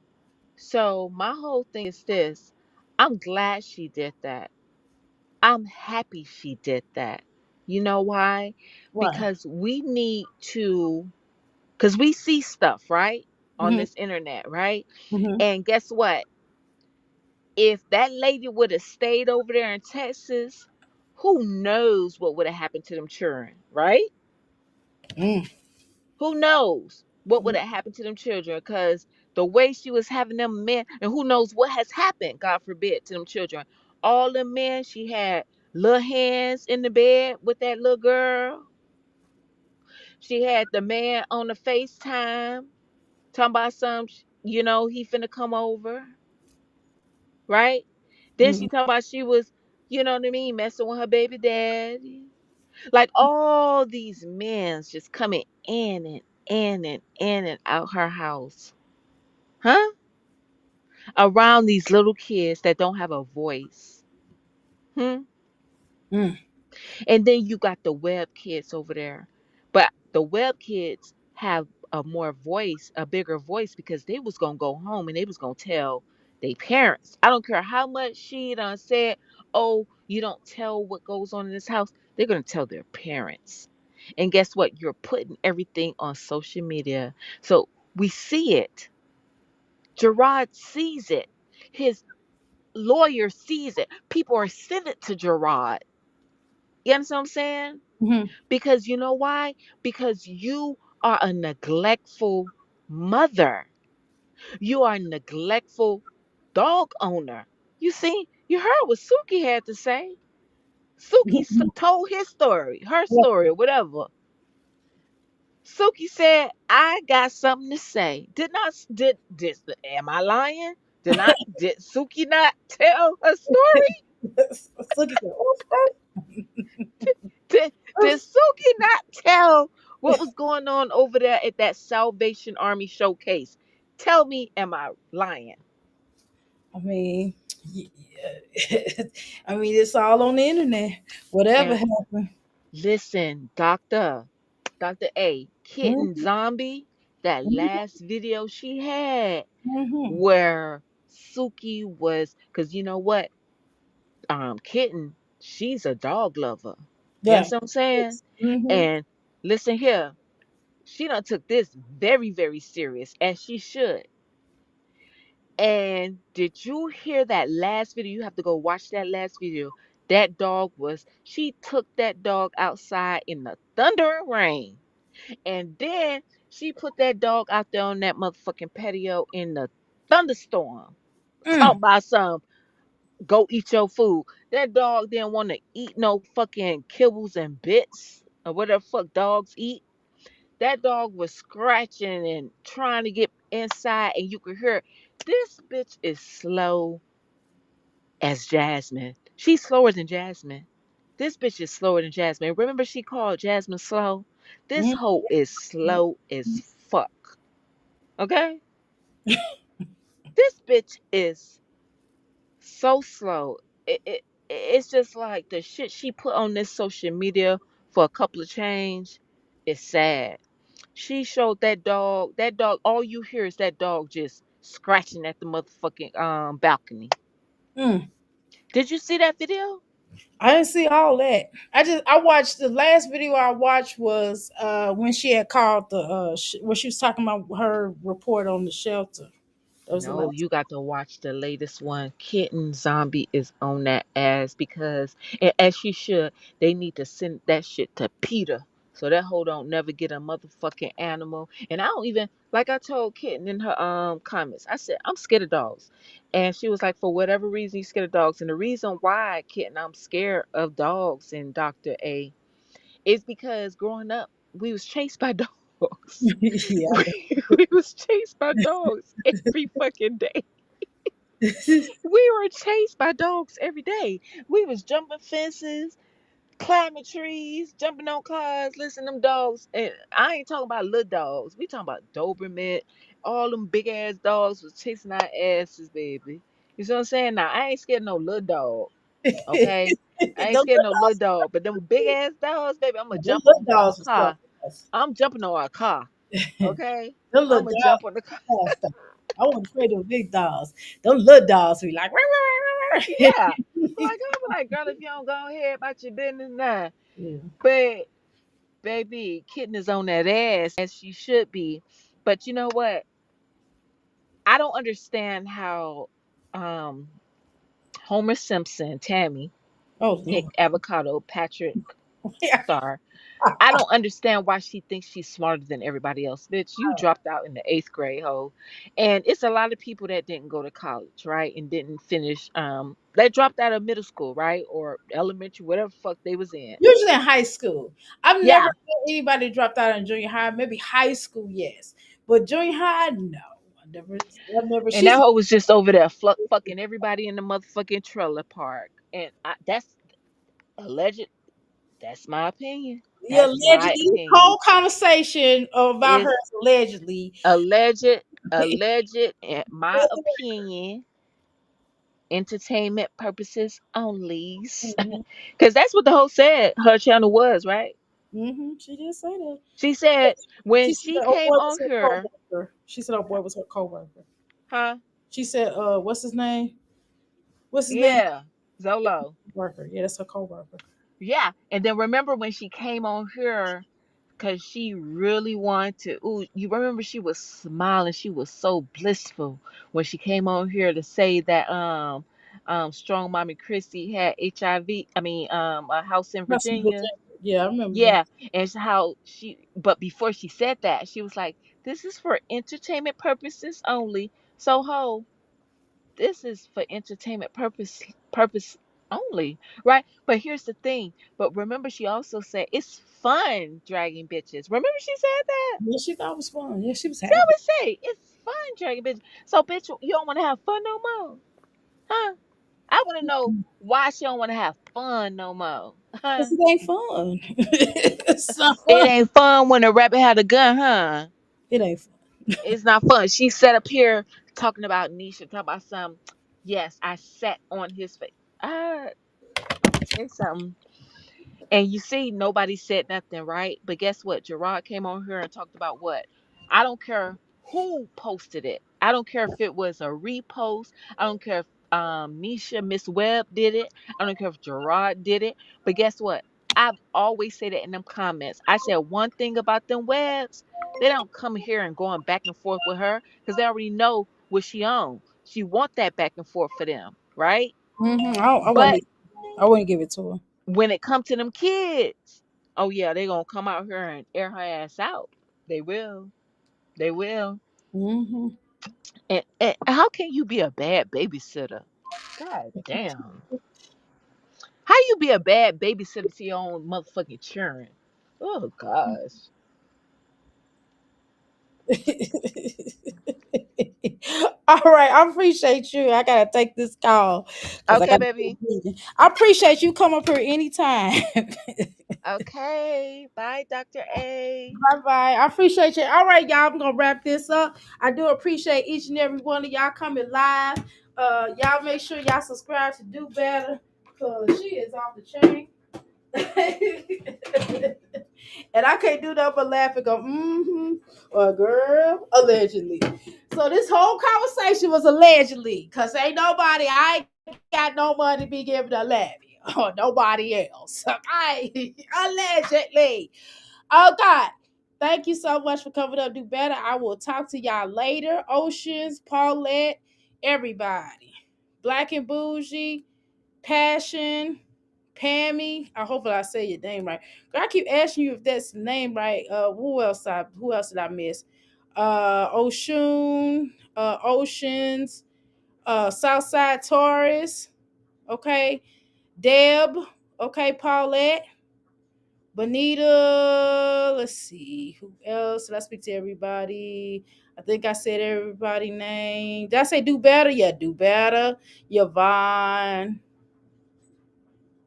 So my whole thing is this: I'm glad she did that. I'm happy she did that. You know why? Right. Because because we see stuff, right? On Hmm. this internet, right? Hmm. And guess what? If that lady would have stayed over there in Texas, who knows what would have happened to them children, right? Mm. Who knows what would have happened to them children? Because the way she was having them men, and who knows what has happened, God forbid, to them children. All the men, she had little hands in the bed with that little girl. She had the man on the FaceTime talking about he finna come over, right? Then Hmm. she talking about she was, you know what I mean, messing with her baby daddy. Like, all these men just coming in and in and out her house. Huh? Around these little kids that don't have a voice. Hmm? Mm. And then you got the web kids over there. But the web kids have a more voice, a bigger voice, because they was gonna go home and they was gonna tell their parents. I don't care how much she done said, oh, you don't tell what goes on in this house. They're gonna tell their parents. And guess what? You're putting everything on social media. So we see it. Gerard sees it. His lawyer sees it. People are sending it to Gerard. You understand what I'm saying? Hmm. Because you know why? Because you are a neglectful mother. You are a neglectful dog owner. You see, you heard what Suki had to say. Suki told his story, her Yeah. story, or whatever. Suki said, "I got something to say." Did not did am I lying? Did Suki not tell her story? Look at that. Did Suki not tell what was going on over there at that Salvation Army showcase? Tell me, am I lying? I mean, yeah. I mean, it's all on the internet. Whatever And happened. listen, Dr. A, Kitten Zombie, that last video she had Mm-hmm. where Suki was, because you know what? Kitten, she's a dog lover. You Yeah. understand what I'm saying? Mm-hmm. And listen here. She done took this very, very serious, as she should. And did you hear that last video? You have to go watch that last video. That dog was, she took that dog outside in the thunder and rain. And then she put that dog out there on that motherfucking patio in the thunderstorm. Talk Mm, about some go eat your food. That dog didn't want to eat no fucking kibbles and bits or whatever fuck dogs eat. That dog was scratching and trying to get inside, and you could hear this bitch is slow as Jasmine. She's slower than Jasmine. This bitch is slower than Jasmine. Remember she called Jasmine slow? This mm, hoe is mm, slow as fuck. Okay? This bitch is so slow. It's just like the shit she put on this social media for a couple of change is sad. She showed that dog. That dog. All you hear is that dog just scratching at the motherfucking balcony. mm. Did you see that video? I didn't see all that. I watched the last video I watched was when she had called the when she was talking about her report on the shelter. That was the No, last. you got to watch the latest one. Kitten Zombie is on that ass because, and as she should, they need to send that shit to Peter. So that hoe don't never get a motherfucking animal. And I don't even, like I told Kitten in her comments, I said, I'm scared of dogs. And she was like, for whatever reason you scared of dogs. And the reason why, Kitten, I'm scared of dogs and Dr. A is because growing up, we was chased by dogs. Yeah. We was chased by dogs every fucking day. We were chased by dogs every day. We was jumping fences, climbing trees, jumping on cars, listening to them dogs. And I ain't talking about little dogs. We talking about Doberman. All them big ass dogs was chasing our asses, baby. You see what I'm saying? Now I ain't scared of no little dog. Okay? I ain't Them scared of little no little dog. But them big ass dogs, baby, I'm gonna them jump little on a dogs was car. something else. I'm jumping on a car. Okay? Them little I'm gonna jump dogs on the car. was stuff. I wasn't afraid of big dogs. Them little dogs be like, "Rah, rah, rah, Yeah. rah." Like I'm like, girl, if you don't go ahead about your business now. Yeah. But baby, kitten is on that ass as she should be. But you know what? I don't understand how um Homer Simpson, Tammy, Oh Nick Lord. Avocado, Patrick Yeah. Star. I don't understand why she thinks she's smarter than everybody else. Bitch, you dropped out in the eighth grade, ho. And it's a lot of people that didn't go to college, right? And didn't finish they dropped out of middle school, right? Or elementary, whatever fuck they was in. Usually in high school. I've never Yeah. had anybody dropped out in junior high. Maybe high school, yes, but junior high, no. I never. I never. And that She's hoe was just over there fucking everybody in the motherfucking trailer park. And that's alleged. That's my opinion. yeah. That's my Allegedly, this opinion. whole conversation about her It's is allegedly. alleged, alleged, and my opinion, entertainment purposes only. Mhm, Because that's what the whole said her channel was, right? mhm, she did say that. She said when She said she that old boy came was on her here, coworker. She said old boy was her coworker. huh? She said, what's his name? What's his name? Yeah, Zolo. Worker. Yeah, that's her coworker. Yeah. And then remember when she came on here because she really wanted to. Ooh, you remember she was smiling. She was so blissful when she came on here to say that strong mommy Christy had HIV. I mean a house in That's in Virginia. Virginia. Yeah, I remember that. Yeah, and it's how she. But before she said that, she was like, "This is for entertainment purposes only." So ho, this is for entertainment purpose only, right? But here's the thing. But remember, she also said it's fun dragging bitches. Remember, she said that. Yeah, she thought it was fun. Yeah, she was She happy. always say it's fun dragging bitches. So, bitch, you don't want to have fun no more, huh? I want to know why she don't want to have fun no more, huh? Because it ain't fun. It's not It fun. ain't fun when a rabbit had a gun, huh? It ain't fun. It's not fun. She sat up here talking about Nisha, talking about some. Yes, I sat on his face. I'm gonna tell you something. And you see, nobody said nothing, right? But guess what? Gerard came on here and talked about what? I don't care who posted it. I don't care if it was a repost. I don't care if Nisha Miss Webb did it. I don't care if Gerard did it. But guess what? I've always said it in them comments. I said one thing about them webs. They don't come here and going back and forth with her because they already know what she on. She want that back and forth for them, right? I But wouldn't. I wouldn't give it to her. when it come to them kids, oh yeah, they gonna come out here and air her ass out. They will. They will. Hmm. And how can you be a bad babysitter? God damn. How you be a bad babysitter to your own motherfucking children? Oh gosh. All right, I appreciate you. I gotta take this call because I Okay, got. baby. I appreciate you come up here anytime. Okay. Bye, Dr. A. Bye bye. I appreciate you. All right, y'all. I'm gonna wrap this up. I do appreciate each and every one of y'all coming live. Y'all make sure y'all subscribe to Do Better because she is off the chain. And I can't do nothing but laugh and go, or girl, allegedly. So this whole conversation was allegedly, cause ain't nobody, I ain't got no money to be giving a levy or nobody else. I allegedly. Oh God. Thank you so much for coming up. Do better. I will talk to y'all later. Oceans, Paulette, everybody. Black and Bougie, Passion, Pammy. I hope I say your name right. I keep asking you if that's the name right. Who else did I miss? Ocean, Oceans, Southside Taurus, okay, Deb, okay, Paulette, Bonita, let's see, who else? Did I speak to everybody? I think I said everybody name. Did I say do better? Yeah, do better. Yvonne,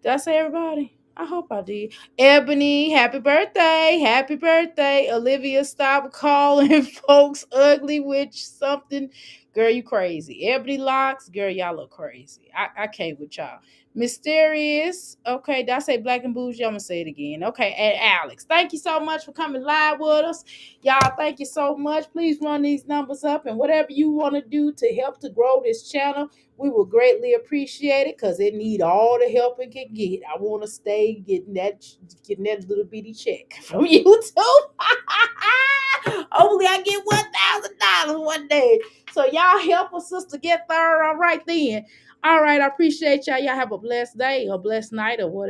did I say everybody? I hope I did. Ebony, happy birthday. Happy birthday. Olivia, stop calling folks ugly with something. Girl, you crazy. Ebony Locks, girl, y'all look crazy. I can't with y'all. Mysterious. Okay, did I say black and bougie? I'm going to say it again. Okay, and Alex. Thank you so much for coming live with us. Y'all, thank you so much. Please run these numbers up and whatever you want to do to help to grow this channel, we will greatly appreciate it because it need all the help it can get. I want to stay getting that little bitty check from YouTube. Hopefully I get $1,000 one day. So y'all help a sister get there. All right then. All right, I appreciate y'all. Y'all have a blessed day or blessed night or whatever.